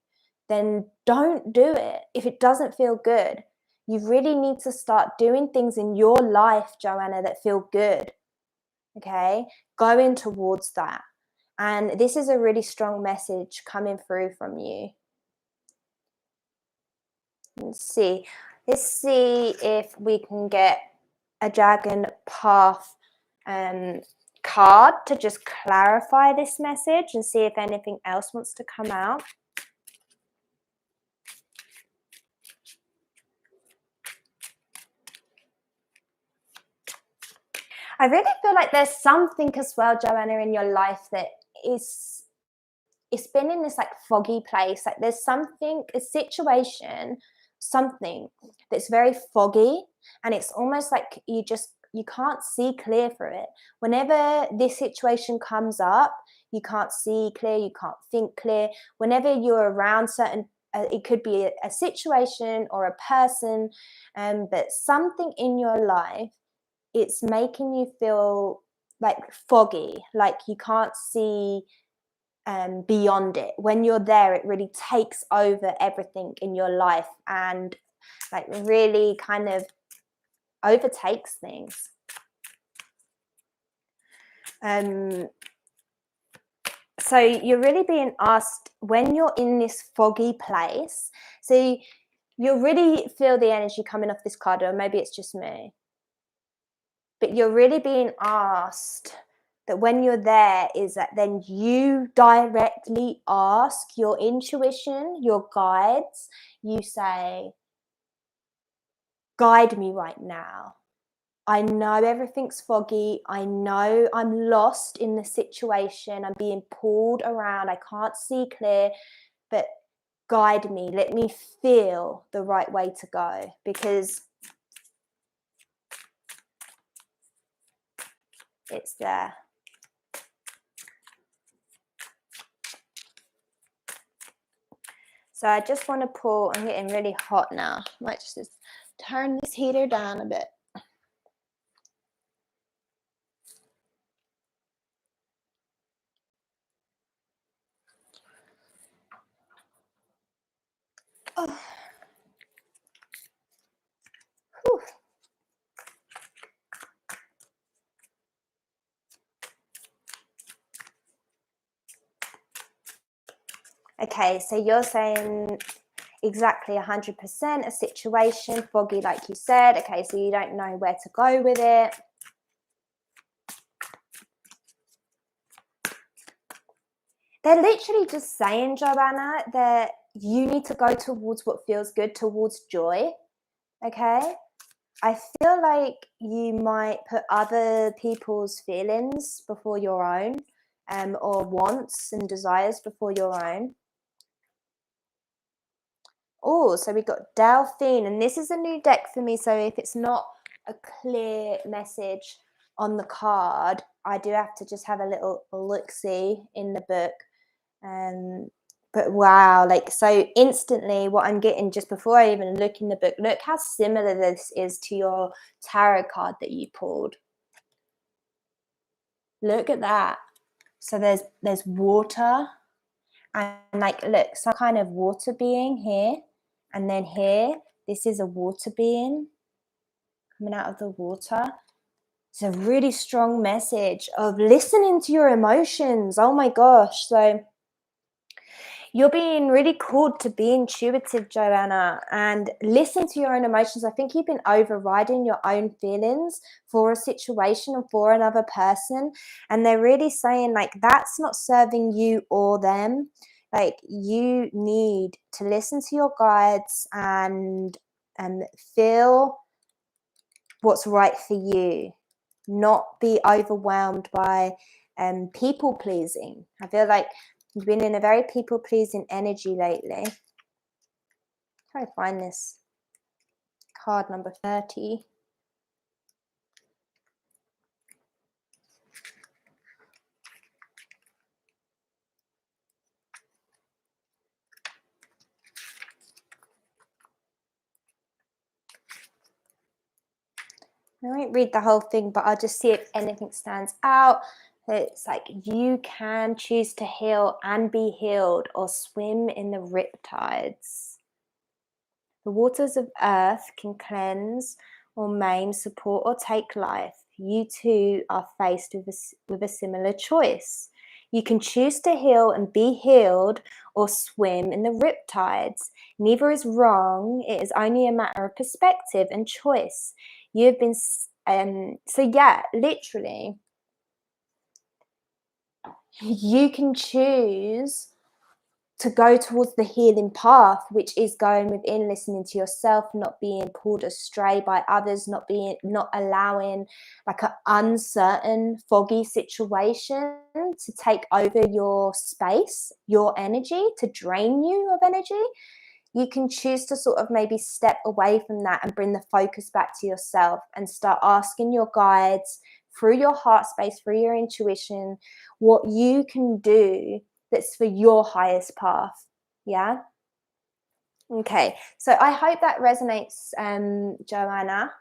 then don't do it. If it doesn't feel good, you really need to start doing things in your life, Joanna, that feel good. Okay? Going towards that. And this is a really strong message coming through from you. Let's see if we can get a Dragon Path card to just clarify this message, and see if anything else wants to come out. I really feel like there's something as well, Joanna, in your life that it's been in this like foggy place. Like there's something, a situation, something that's very foggy, and it's almost like you can't see clear through it. Whenever this situation comes up, you can't see clear, you can't think clear. Whenever you're around certain, it could be a situation or a person, but something in your life, it's making you feel like foggy, like you can't see beyond it. When you're there, it really takes over everything in your life and like really kind of overtakes things. So you're really being asked, when you're in this foggy place, so you'll really feel the energy coming off this card, or maybe it's just me, but you're really being asked that when you're there is that then you directly ask your intuition, your guides, you say, guide me right now. I know everything's foggy. I know I'm lost in the situation. I'm being pulled around. I can't see clear, but guide me. Let me feel the right way to go, because it's there. So I just want to pull, I'm getting really hot now. I might just turn this heater down a bit. Oh. Whew. Okay, so you're saying exactly 100%, a situation, foggy like you said. Okay, so you don't know where to go with it. They're literally just saying, Joanna, that you need to go towards what feels good, towards joy, okay? I feel like you might put other people's feelings before your own, or wants and desires before your own. Oh, so we got Delphine, and this is a new deck for me, so if it's not a clear message on the card, I do have to just have a little look-see in the book. But wow, like, so instantly what I'm getting just before I even look in the book, look how similar this is to your tarot card that you pulled. Look at that. So there's water, and like, look, some kind of water being here, and then here, this is a water being coming out of the water. It's a really strong message of listening to your emotions. Oh my gosh. So you're being really called to be intuitive, Joanna, and listen to your own emotions. I think you've been overriding your own feelings for a situation or for another person. And they're really saying, like, that's not serving you or them. Like, you need to listen to your guides and feel what's right for you, not be overwhelmed by people pleasing. I feel like you've been in a very people pleasing energy lately. Try to find this card number 30. I won't read the whole thing, but I'll just see if anything stands out. It's like you can choose to heal and be healed or swim in the riptides. The waters of earth can cleanse or maim, support or take life. You too are faced with a similar choice. You can choose to heal and be healed or swim in the riptides. Neither is wrong. It is only a matter of perspective and choice. You've been, so yeah, literally, you can choose to go towards the healing path, which is going within, listening to yourself, not being pulled astray by others, not allowing like an uncertain, foggy situation to take over your space, your energy, to drain you of energy. You can choose to sort of maybe step away from that and bring the focus back to yourself and start asking your guides through your heart space, through your intuition, what you can do that's for your highest path. Yeah. Okay. So I hope that resonates, Joanna.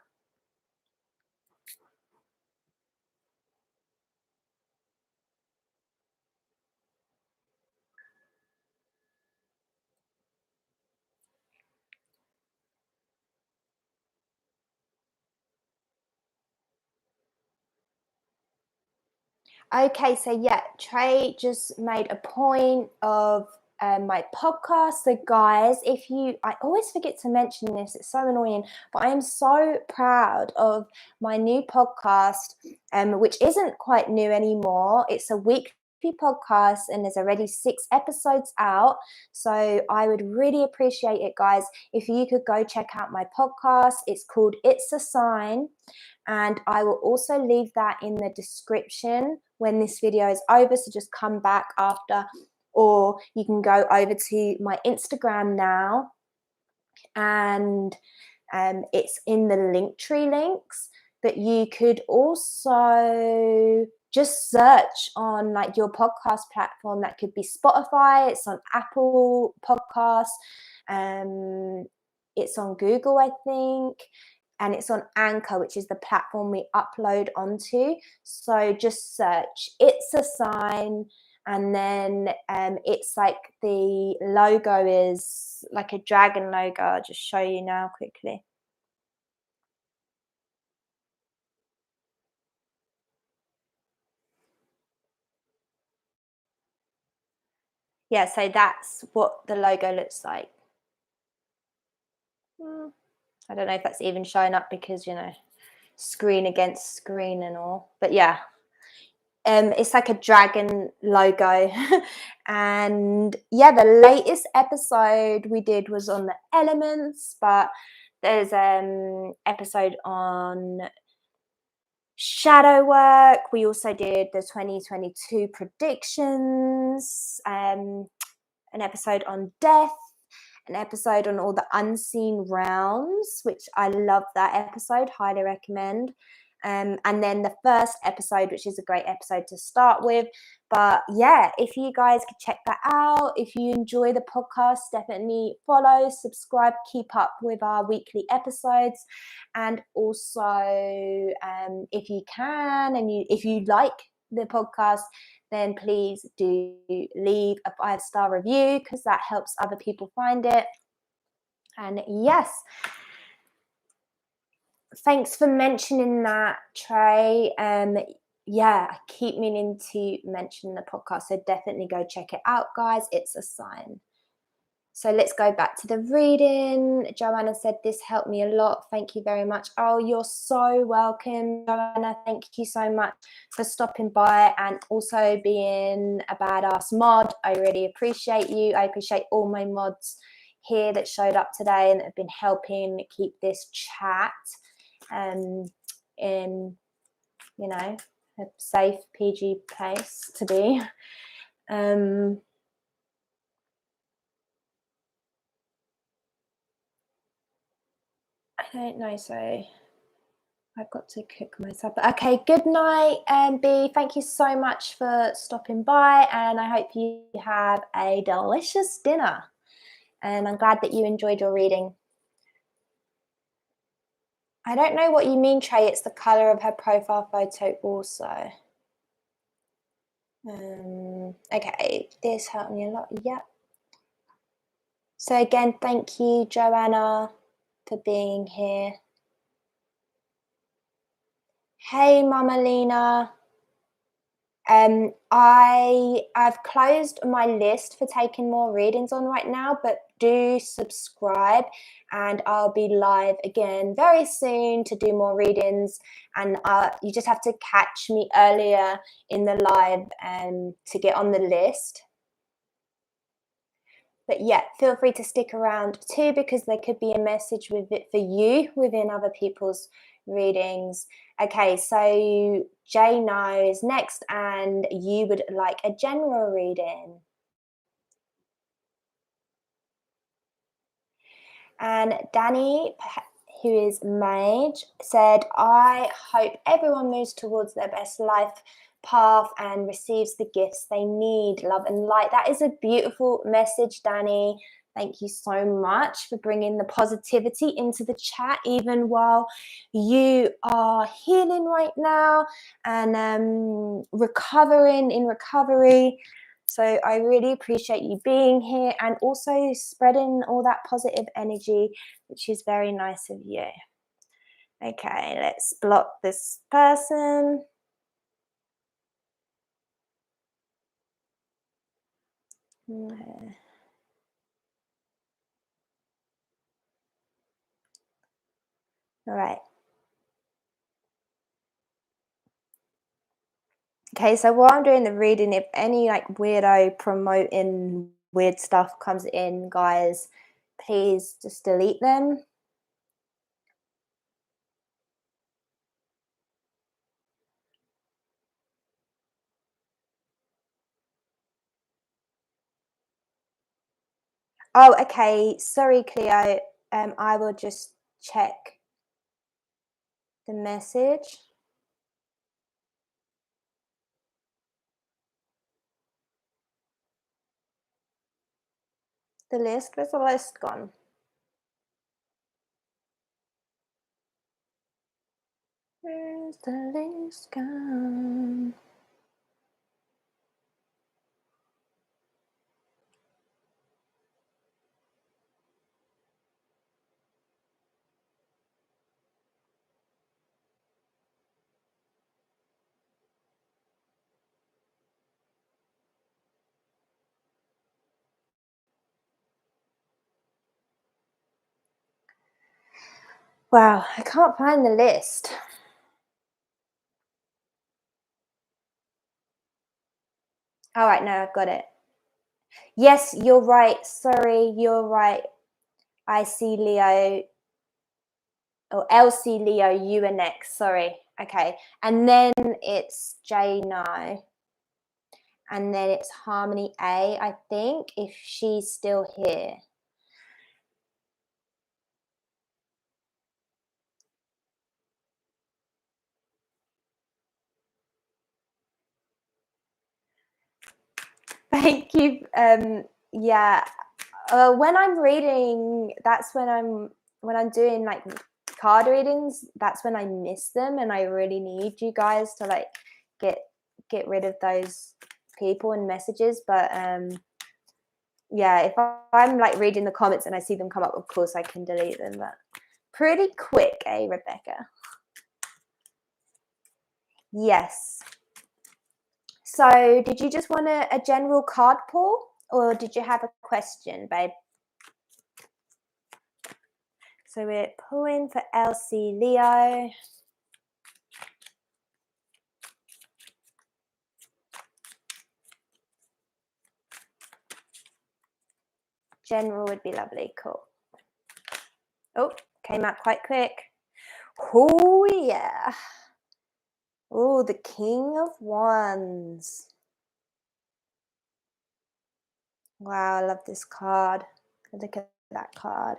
Okay, so yeah, Trey just made a point of my podcast. So, guys, I always forget to mention this, it's so annoying, but I am so proud of my new podcast, which isn't quite new anymore. It's a weekly podcast and there's already 6 episodes out. So, I would really appreciate it, guys, if you could go check out my podcast. It's called It's a Sign. And I will also leave that in the description when this video is over, so just come back after, or you can go over to my Instagram now and it's in the Linktree links, but you could also just search on like your podcast platform. That could be Spotify, it's on Apple Podcasts, it's on Google, I think, and it's on Anchor, which is the platform we upload onto. So just search It's a Sign, and then it's like the logo is like a dragon logo. I'll just show you now quickly. Yeah, so that's what the logo looks like. I don't know if that's even showing up because, screen against screen and all. But yeah, it's like a dragon logo. And yeah, the latest episode we did was on the elements, but there's episode on shadow work. We also did the 2022 predictions, an episode on death, an episode on all the unseen realms, which I love that episode, highly recommend. And then the first episode, which is a great episode to start with. But yeah, if you guys could check that out, if you enjoy the podcast, definitely follow, subscribe, keep up with our weekly episodes. And also, if you can, and if you like the podcast, then please do leave a 5-star review because that helps other people find it. And yes, thanks for mentioning that, Trey. Yeah, I keep meaning to mention the podcast, so definitely go check it out, guys. It's a sign. So let's go back to the reading. Joanna said, this helped me a lot. Thank you very much. Oh, you're so welcome, Joanna. Thank you so much for stopping by and also being a badass mod. I really appreciate you. I appreciate all my mods here that showed up today and that have been helping keep this chat in, a safe PG place to be. I don't know, so I've got to cook myself. Okay, good night, B. Thank you so much for stopping by, and I hope you have a delicious dinner. And I'm glad that you enjoyed your reading. I don't know what you mean, Trey. It's the colour of her profile photo also. Okay, this helped me a lot. Yep. So again, thank you, Joanna, for being here. Hey, Mama Lena. I've closed my list for taking more readings on right now, but do subscribe and I'll be live again very soon to do more readings. And you just have to catch me earlier in the live to get on the list. But yeah, feel free to stick around too, because there could be a message with it for you within other people's readings. Okay, so Jay knows next, and you would like a general reading. And Danny, who is Mage, said, I hope everyone moves towards their best life path and receives the gifts they need, love and light. That is a beautiful message, Danny. Thank you so much for bringing the positivity into the chat, even while you are healing right now and recovering in recovery. So I really appreciate you being here and also spreading all that positive energy, which is very nice of you. Okay, let's block this person. All right. Okay, so while I'm doing the reading, if any like weirdo promoting weird stuff comes in, guys, please just delete them. Oh, okay. Sorry, Cleo. I will just check the message. The list, where's the list gone? Where's the list gone? Wow, I can't find the list. All right, no, I've got it. Yes, you're right. Sorry, you're right. I see Leo. Or LC Leo, you are next. Sorry. Okay. And then it's J No. And then it's Harmony A, I think, if she's still here. Thank you. Yeah. When I'm reading, that's when I'm doing like card readings, that's when I miss them, and I really need you guys to like get rid of those people and messages. But yeah, if I'm like reading the comments and I see them come up, of course I can delete them, but pretty quick, eh, Rebecca? Yes. So did you just want a general card pull, or did you have a question, babe? So we're pulling for LC Leo. General would be lovely. Cool. Oh, came out quite quick. Oh, yeah. Oh, the King of Wands. Wow, I love this card. Look at that card.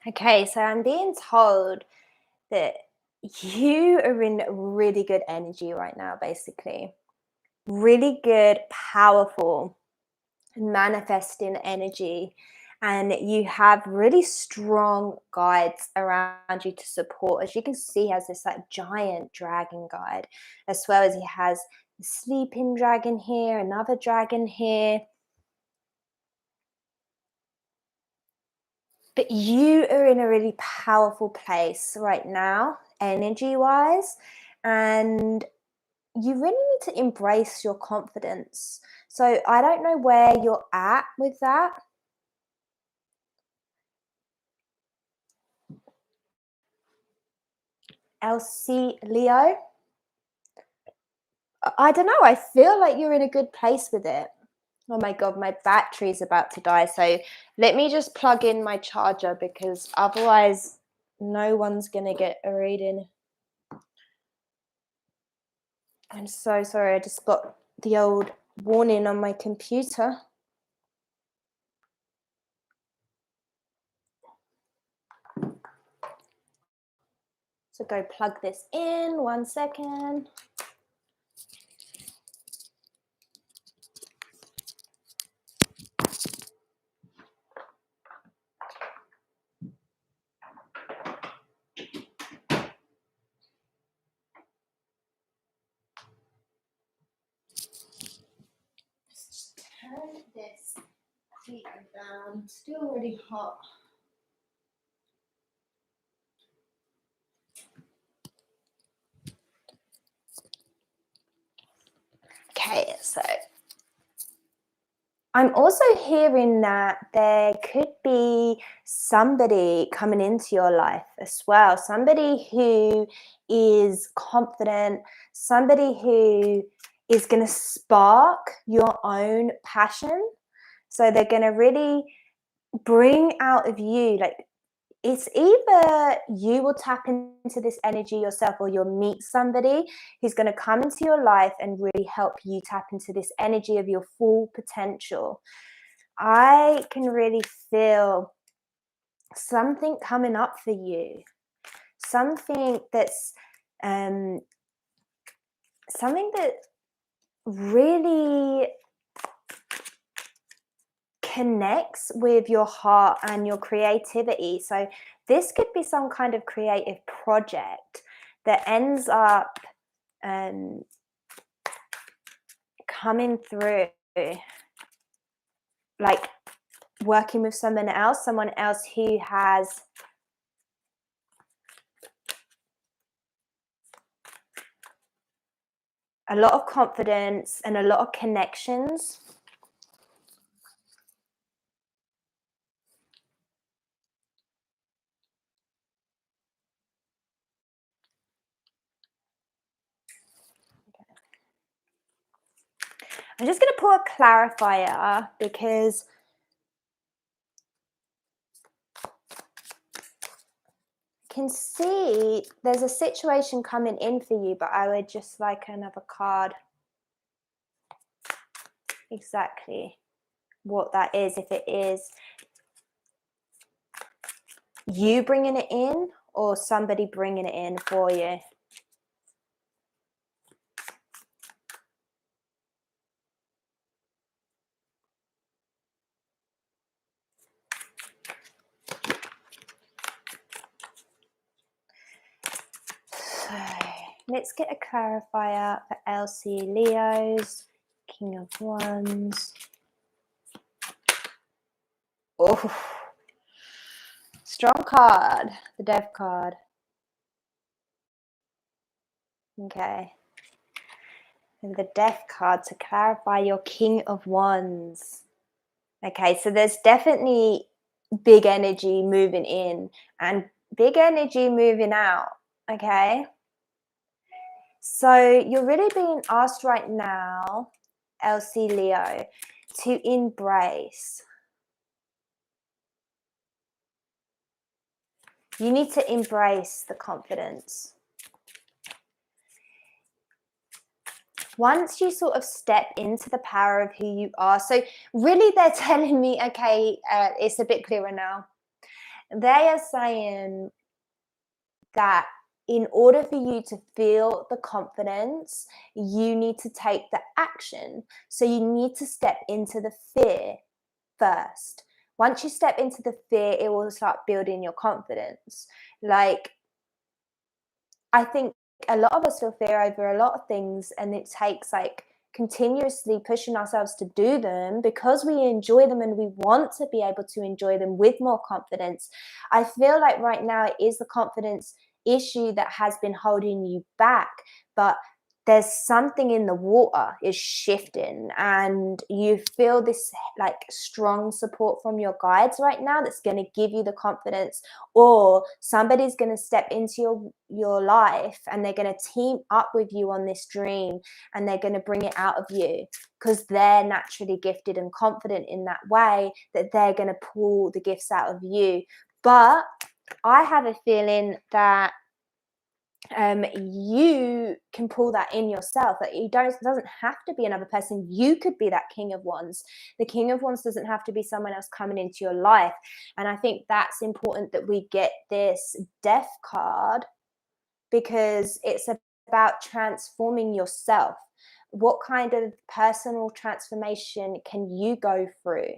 Okay, so I'm being told that you are in really good energy right now, basically. Really good, powerful, manifesting energy. And you have really strong guides around you to support. As you can see, he has this like giant dragon guide, as well as he has the sleeping dragon here, another dragon here. But you are in a really powerful place right now, energy wise. And you really need to embrace your confidence. So I don't know where you're at with that. LC Leo. I don't know. I feel like you're in a good place with it. Oh my God, my battery's about to die. So let me just plug in my charger because otherwise no one's going to get a reading. I'm so sorry. I just got the old warning on my computer. So go plug this in 1 second. Just turn this heater down. It's still really hot. Okay, so I'm also hearing that there could be somebody coming into your life as well, somebody who is confident, somebody who is going to spark your own passion. So they're going to really bring out of you, like, it's either you will tap into this energy yourself or you'll meet somebody who's going to come into your life and really help you tap into this energy of your full potential. I can really feel something coming up for you, something that's something that really connects with your heart and your creativity. So this could be some kind of creative project that ends up coming through, like working with someone else who has a lot of confidence and a lot of connections. I'm just going to pull a clarifier because I can see there's a situation coming in for you, but I would just like another card. Exactly what that is, if it is you bringing it in or somebody bringing it in for you. So let's get a clarifier for LC Leos, King of Wands. Oh, strong card, the Death card. Okay. And the Death card to clarify your King of Wands. Okay, so there's definitely big energy moving in and big energy moving out. Okay. So you're really being asked right now, LC Leo, to embrace. You need to embrace the confidence. Once you sort of step into the power of who you are, so really they're telling me, okay, it's a bit clearer now. They are saying that in order for you to feel the confidence, you need to take the action. So you need to step into the fear first. Once you step into the fear, it will start building your confidence. Like, I think a lot of us feel fear over a lot of things, and it takes like continuously pushing ourselves to do them because we enjoy them and we want to be able to enjoy them with more confidence. I feel like right now it is the confidence issue that has been holding you back, but there's something in the water is shifting, and you feel this like strong support from your guides right now that's going to give you the confidence, or somebody's going to step into your life and they're going to team up with you on this dream, and they're going to bring it out of you because they're naturally gifted and confident in that way that they're going to pull the gifts out of you. But I have a feeling that you can pull that in yourself. That it doesn't have to be another person. You could be that king of wands. The king of wands doesn't have to be someone else coming into your life. And I think that's important that we get this death card, because it's about transforming yourself. What kind of personal transformation can you go through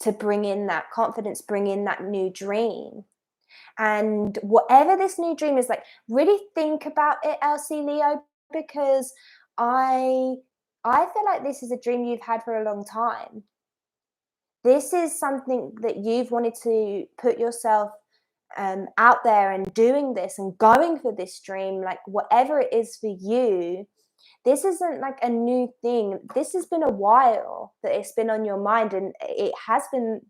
to bring in that confidence, bring in that new dream? And whatever this new dream is, like, really think about it, Elsie Leo, because I feel like this is a dream you've had for a long time. This is something that you've wanted to put yourself out there and doing this and going for this dream, like whatever it is for you. This isn't like a new thing. This has been a while that it's been on your mind, and it has been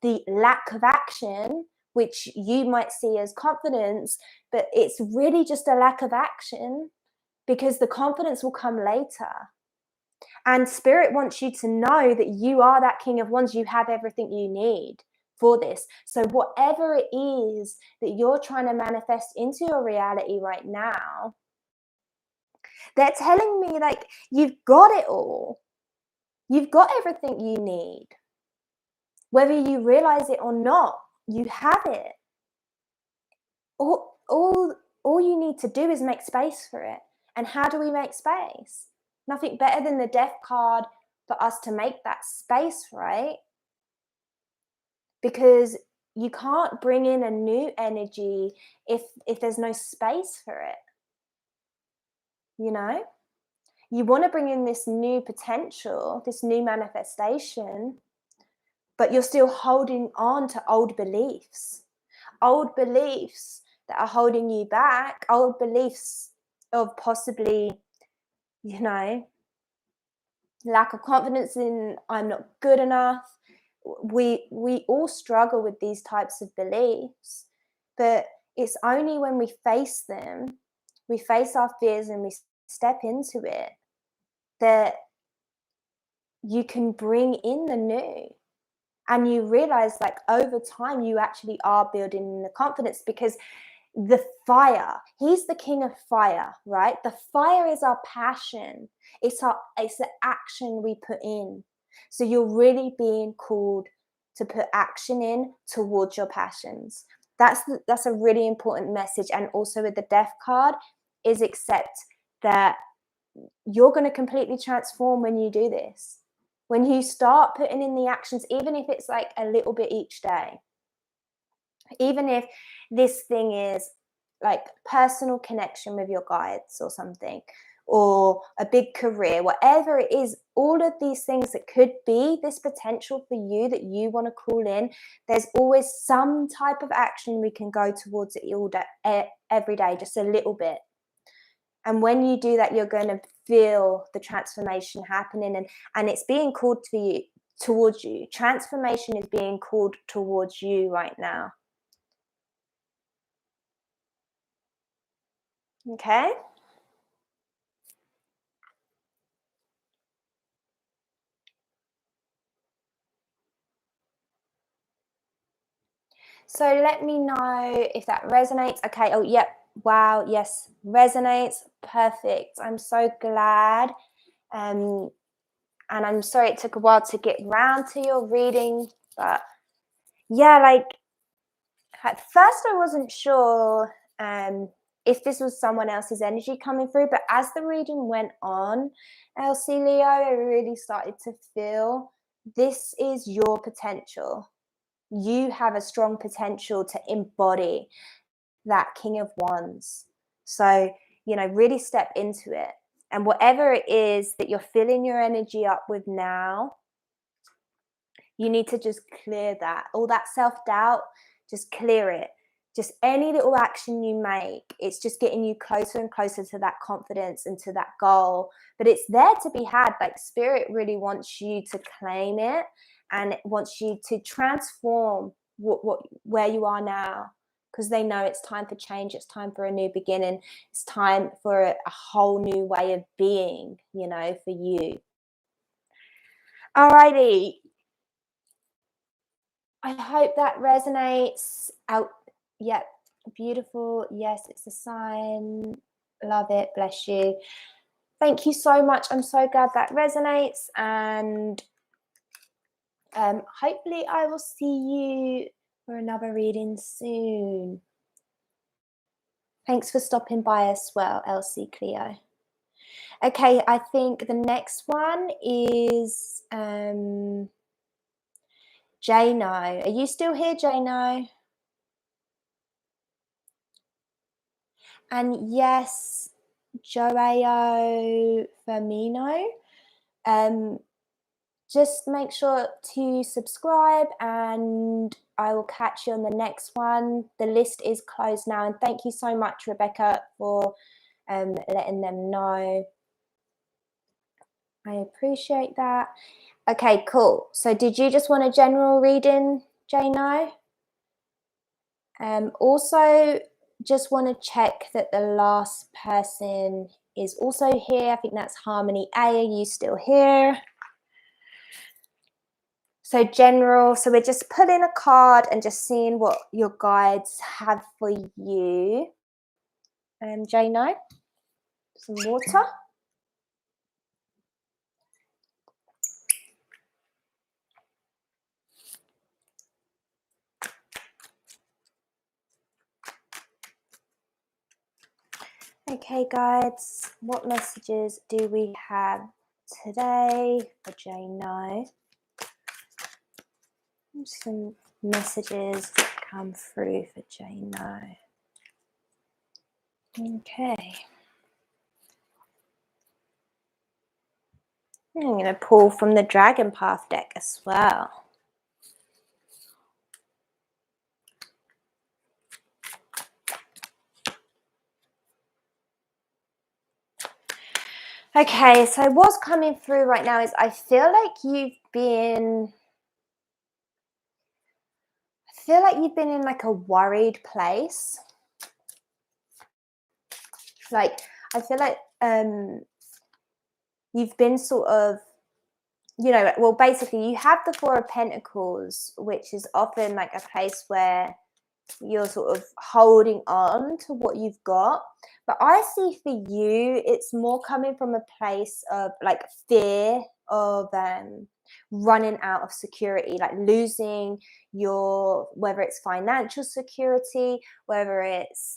the lack of action, which you might see as confidence, but it's really just a lack of action, because the confidence will come later. And Spirit wants you to know that you are that king of wands. You have everything you need for this. So whatever it is that you're trying to manifest into your reality right now, they're telling me like you've got it all. You've got everything you need. Whether you realize it or not, you have it. All you need to do is make space for it. And how do we make space? Nothing better than the death card for us to make that space, right? Because you can't bring in a new energy if there's no space for it. You know? You want to bring in this new potential, this new manifestation, but you're still holding on to old beliefs that are holding you back, old beliefs of possibly, you know, lack of confidence in I'm not good enough. We all struggle with these types of beliefs, but it's only when we face them, we face our fears and we step into it, that you can bring in the new. And you realize, like, over time you actually are building the confidence, because the fire, he's the king of fire, right? The fire is our passion. It's the action we put in. So you're really being called to put action in towards your passions. That's a really important message. And also with the death card is accept that you're going to completely transform when you do this. When you start putting in the actions, even if it's like a little bit each day, even if this thing is like personal connection with your guides or something, or a big career, whatever it is, all of these things that could be this potential for you that you want to call in, there's always some type of action we can go towards it all day, every day, just a little bit. And when you do that, you're going to feel the transformation happening, and it's being called to you, towards you. Transformation is being called towards you right now. Okay? So let me know if that resonates. Okay. Oh, yep. Wow. Yes. Resonates. Perfect. I'm so glad. And I'm sorry it took a while to get round to your reading, but yeah, like At first I wasn't sure if this was someone else's energy coming through, but as the reading went on, Elsie Leo, I really started to feel this is your potential. You have a strong potential to embody that King of Wands. So, you know, really step into it. And whatever it is that you're filling your energy up with now, you need to just clear that. All that self-doubt, just clear it. Just any little action you make, it's just getting you closer and closer to that confidence and to that goal. But it's there to be had. Like, Spirit really wants you to claim it, and it wants you to transform where you are now, because they know it's time for change. It's time for a new beginning. It's time for a whole new way of being, you know, for you. Alrighty. I hope that resonates. Out. Yep. Beautiful. Yes, it's a sign. Love it. Bless you. Thank you so much. I'm so glad that resonates. And hopefully I will see you for another reading soon. Thanks for stopping by as well, Elsie Cleo. Okay, I think the next one is Jano. Are you still here, Jano? And yes, Joao Firmino. Just make sure to subscribe, and I will catch you on the next one. The list is closed now, and thank you so much, Rebecca, for letting them know. I appreciate that. Okay, cool. So did you just want a general reading, Jano? Also, just want to check that the last person is also here. I think that's Harmony A. Are you still here? So general, so we're just pulling a card and just seeing what your guides have for you. Jano, some water. Okay, guides, what messages do we have today for Jano? Some messages that come through for Jano. Okay. I'm going to pull from the Dragon Path deck as well. Okay, so what's coming through right now is I feel like you've been in like a worried place. Like, I feel like you've been sort of, you know, well, basically you have the Four of Pentacles, which is often like a place where you're sort of holding on to what you've got. But I see for you, it's more coming from a place of like fear of running out of security, like losing your, whether it's financial security, whether it's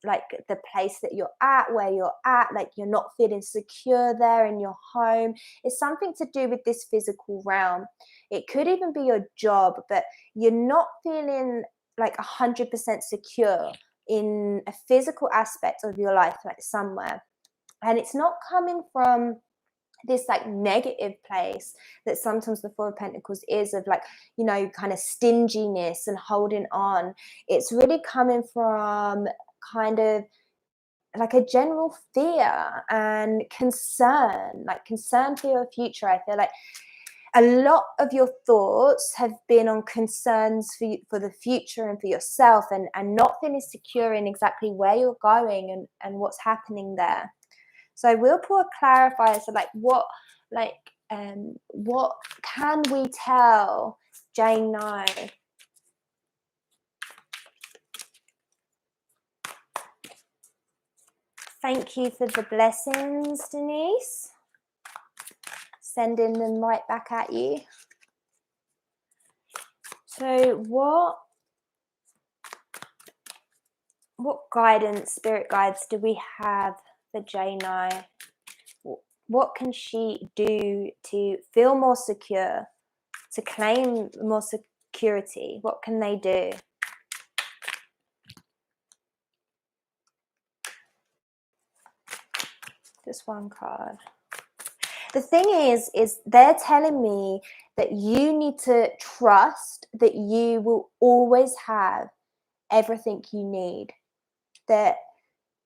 like the place that you're at, where you're at, like you're not feeling secure there in your home. It's something to do with this physical realm. It could even be your job, but you're not feeling like 100% secure in a physical aspect of your life, like somewhere. And it's not coming from this like negative place that sometimes the Four of Pentacles is, of like, you know, kind of stinginess and holding on. It's really coming from kind of like a general fear and concern, like concern for your future. I feel like a lot of your thoughts have been on concerns for the future and for yourself, and not feeling secure in exactly where you're going and what's happening there. So I will pull a clarifier. So like what can we tell Jano? Thank you for the blessings, Denise. Sending them right back at you. So what what guidance, spirit guides, do we have for Jane? What can she do to feel more secure, to claim more security? What can they do? Just one card. The thing is they're telling me that you need to trust that you will always have everything you need, that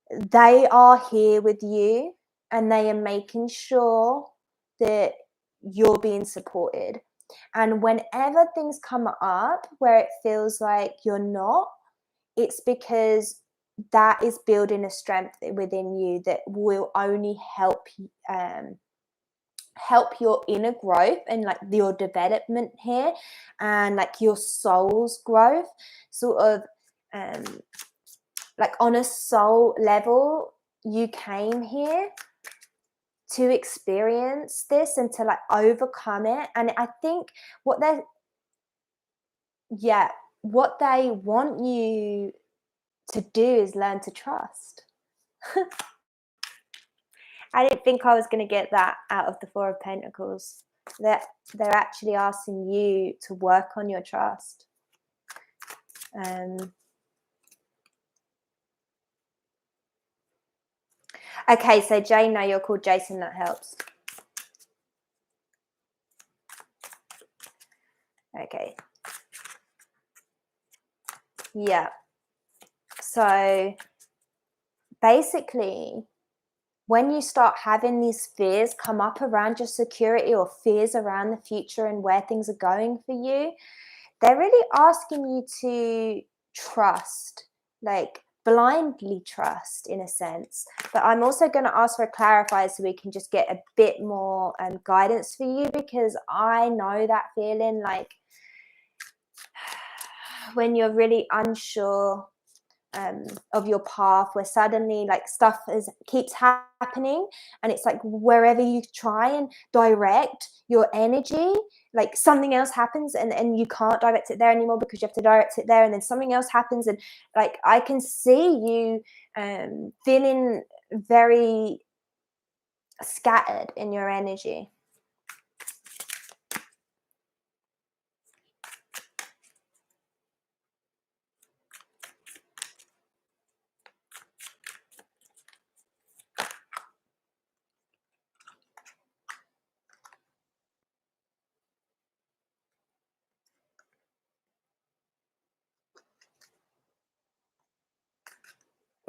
they are here with you and they are making sure that you're being supported. And whenever things come up where it feels like you're not, it's because that is building a strength within you that will only help your inner growth and like your development here, and like your soul's growth, sort of like on a soul level. You came here to experience this and to like overcome it. And I think what they want you to do is learn to trust. I didn't think I was going to get that out of the Four of Pentacles. That they're actually asking you to work on your trust. Okay, so Jane, now you're called Jason. That helps. Okay. Yeah. So basically, when you start having these fears come up around your security, or fears around the future and where things are going for you, they're really asking you to trust, like blindly trust in a sense. But I'm also going to ask for a clarifier so we can just get a bit more guidance for you, because I know that feeling, like when you're really unsure of your path, where suddenly like stuff keeps happening, and it's like wherever you try and direct your energy, like something else happens and you can't direct it there anymore because you have to direct it there, and then something else happens, and like I can see you feeling very scattered in your energy.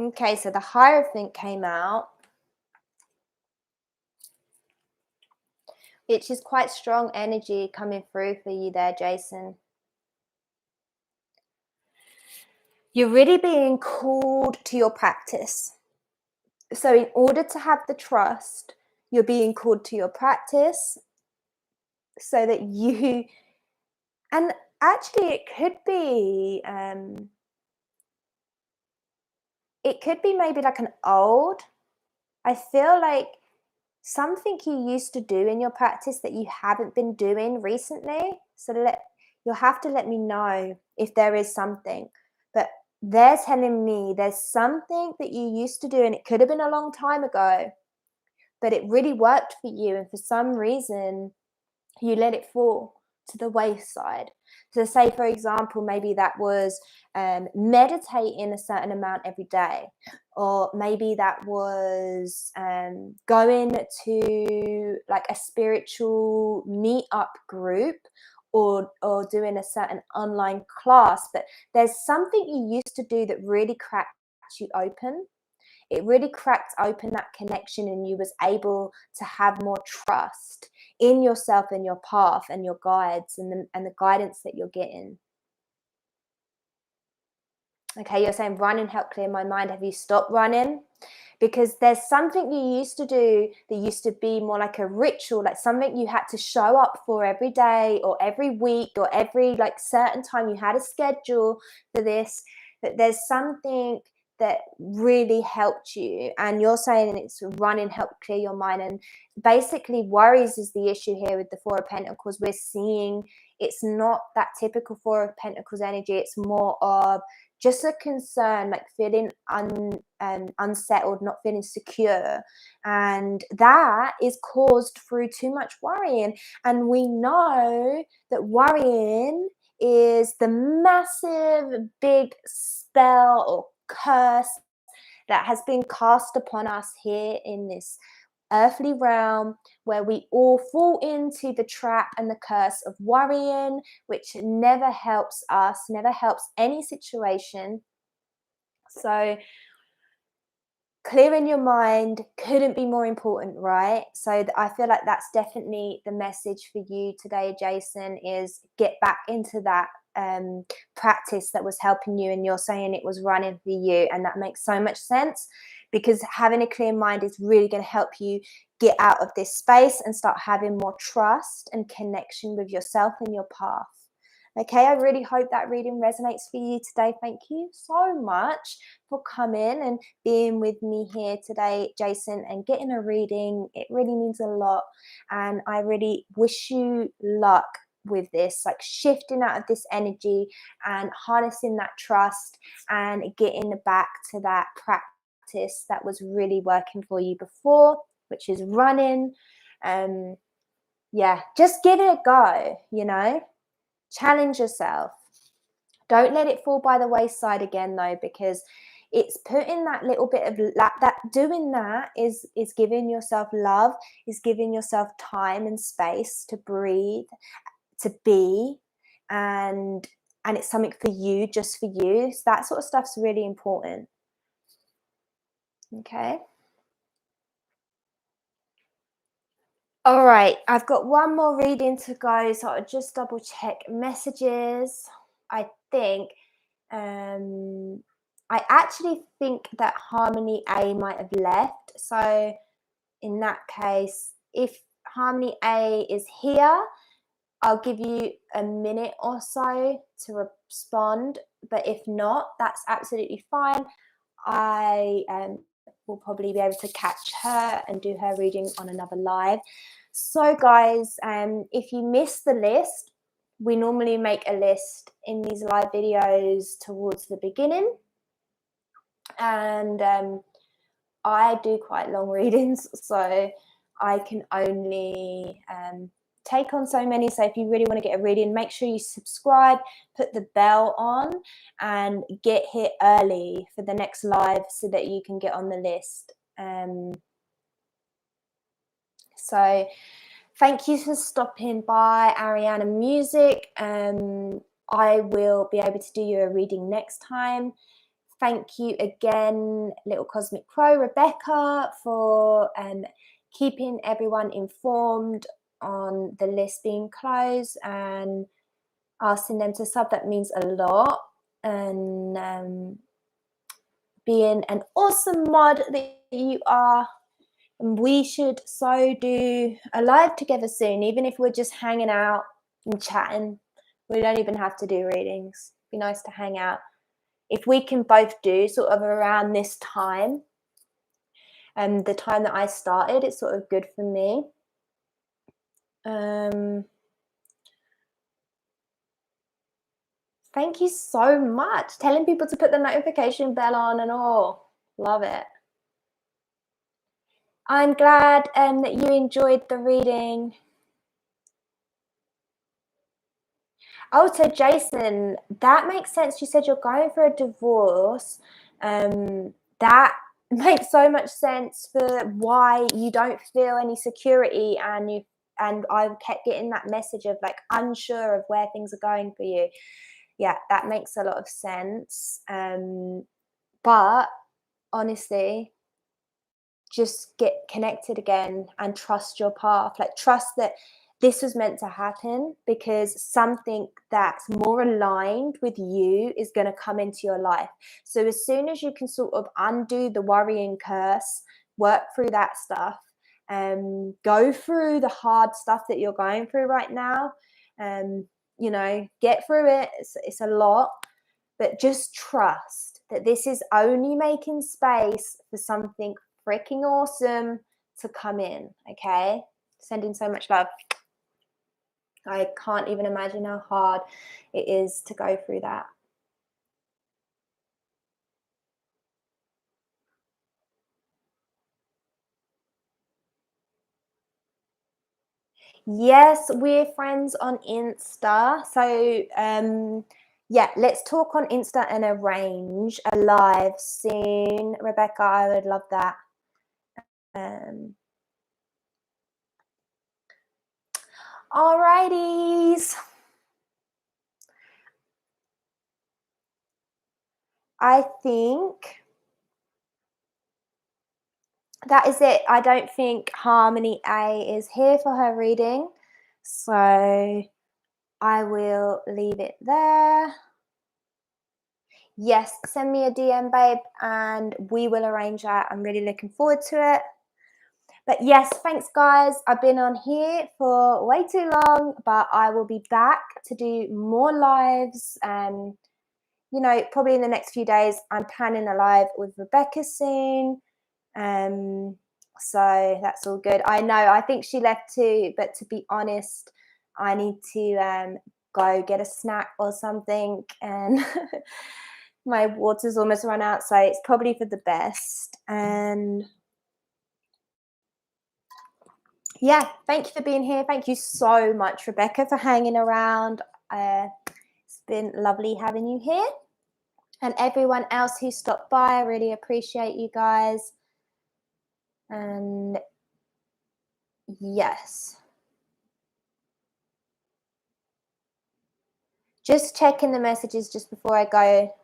Okay, so the Hierophant came out, which is quite strong energy coming through for you there, Jason. You're really being called to your practice. So in order to have the trust, you're being called to your practice so that you, and actually it could be maybe like an old, I feel like something you used to do in your practice that you haven't been doing recently. So you'll have to let me know if there is something. But they're telling me there's something that you used to do, and it could have been a long time ago, but it really worked for you, and for some reason you let it fall to the wayside. So say, for example, maybe that was meditating a certain amount every day, or maybe that was going to like a spiritual meetup group, or doing a certain online class. But there's something you used to do that really cracked you open. It really cracked open that connection, and you was able to have more trust in yourself and your path and your guides and the guidance that you're getting. Okay, you're saying running helped clear my mind. Have you stopped running? Because there's something you used to do that used to be more like a ritual, like something you had to show up for every day or every week or every like certain time. You had a schedule for this. That there's something that really helped you, and you're saying it's running helped clear your mind. And basically worries is the issue here with the Four of Pentacles. We're seeing it's not that typical Four of Pentacles energy. It's more of just a concern, like feeling unsettled, not feeling secure. And that is caused through too much worrying. And we know that worrying is the massive big spell or curse that has been cast upon us here in this earthly realm, where we all fall into the trap and the curse of worrying, which never helps us, never helps any situation. So clearing your mind couldn't be more important, right? So I feel like that's definitely the message for you today, Jason, is get back into that practice that was helping you, and you're saying it was running for you, and that makes so much sense, because having a clear mind is really going to help you get out of this space and start having more trust and connection with yourself and your path. Okay, I really hope that reading resonates for you today. Thank you so much for coming and being with me here today, Jason, and getting a reading. It really means a lot, and I really wish you luck with this, like shifting out of this energy and harnessing that trust and getting back to that practice that was really working for you before, which is running. Yeah, just give it a go, you know, challenge yourself. Don't let it fall by the wayside again, though, because it's putting that little bit of that doing that is giving yourself love, is giving yourself time and space to breathe, to be, and it's something for you, just for you. So that sort of stuff's really important. Okay. All right, I've got one more reading to go, so I'll just double check messages. I think I actually think that Harmony A might have left. So in that case, if Harmony A is here, I'll give you a minute or so to respond. But if not, that's absolutely fine. I will probably be able to catch her and do her reading on another live. So guys, if you missed the list, we normally make a list in these live videos towards the beginning. And I do quite long readings, so I can only take on so many. So if you really want to get a reading, make sure you subscribe, put the bell on, and get here early for the next live so that you can get on the list. So thank you for stopping by, Ariana Music. I will be able to do you a reading next time. Thank you again, Little Cosmic Crow, Rebecca, for keeping everyone informed on the list being closed and asking them to sub. That means a lot. And being an awesome mod that you are. And we should so do a live together soon, even if we're just hanging out and chatting. We don't even have to do readings. Be nice to hang out. If we can both do sort of around this time, and the time that I started, it's sort of good for me. Thank you so much. Telling people to put the notification bell on and all. Love it. I'm glad that you enjoyed the reading. Oh, so Jason, that makes sense. You said you're going for a divorce. That makes so much sense for why you don't feel any security, and I kept getting that message of like unsure of where things are going for you. Yeah, that makes a lot of sense. But honestly, just get connected again and trust your path. Like, trust that this was meant to happen, because something that's more aligned with you is going to come into your life. So as soon as you can sort of undo the worrying curse, work through that stuff, go through the hard stuff that you're going through right now, you know, get through it. It's a lot, but just trust that this is only making space for something freaking awesome to come in. Okay, sending so much love. I can't even imagine how hard it is to go through that. Yes, we're friends on Insta. So, yeah, let's talk on Insta and arrange a live soon. Rebecca, I would love that. Alrighties. I think that is it. I don't think Harmony A is here for her reading. So I will leave it there. Yes, send me a DM, babe, and we will arrange that. I'm really looking forward to it. But yes, thanks, guys. I've been on here for way too long, but I will be back to do more lives. You know, probably in the next few days. I'm planning a live with Rebecca soon. So that's all good. I know, I think she left too, but to be honest, I need to go get a snack or something, and my water's almost run out, so it's probably for the best. And yeah, thank you for being here. Thank you so much, Rebecca, for hanging around. It's been lovely having you here. And everyone else who stopped by, I really appreciate you guys. And yes. Just checking the messages just before I go.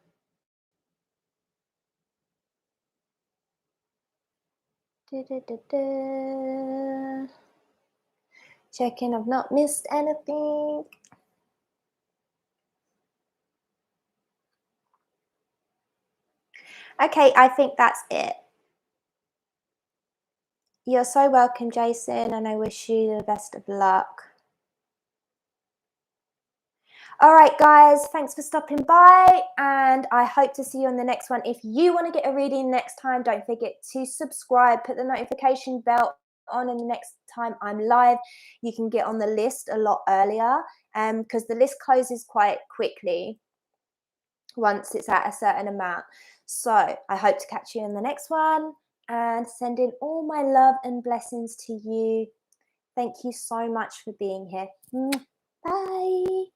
Checking I've not missed anything. Okay, I think that's it. You're so welcome, Jason, and I wish you the best of luck. All right, guys, thanks for stopping by, and I hope to see you on the next one. If you want to get a reading next time, don't forget to subscribe, put the notification bell on, and the next time I'm live, you can get on the list a lot earlier, because the list closes quite quickly once it's at a certain amount. So I hope to catch you in the next one, and sending all my love and blessings to you. Thank you so much for being here. Bye.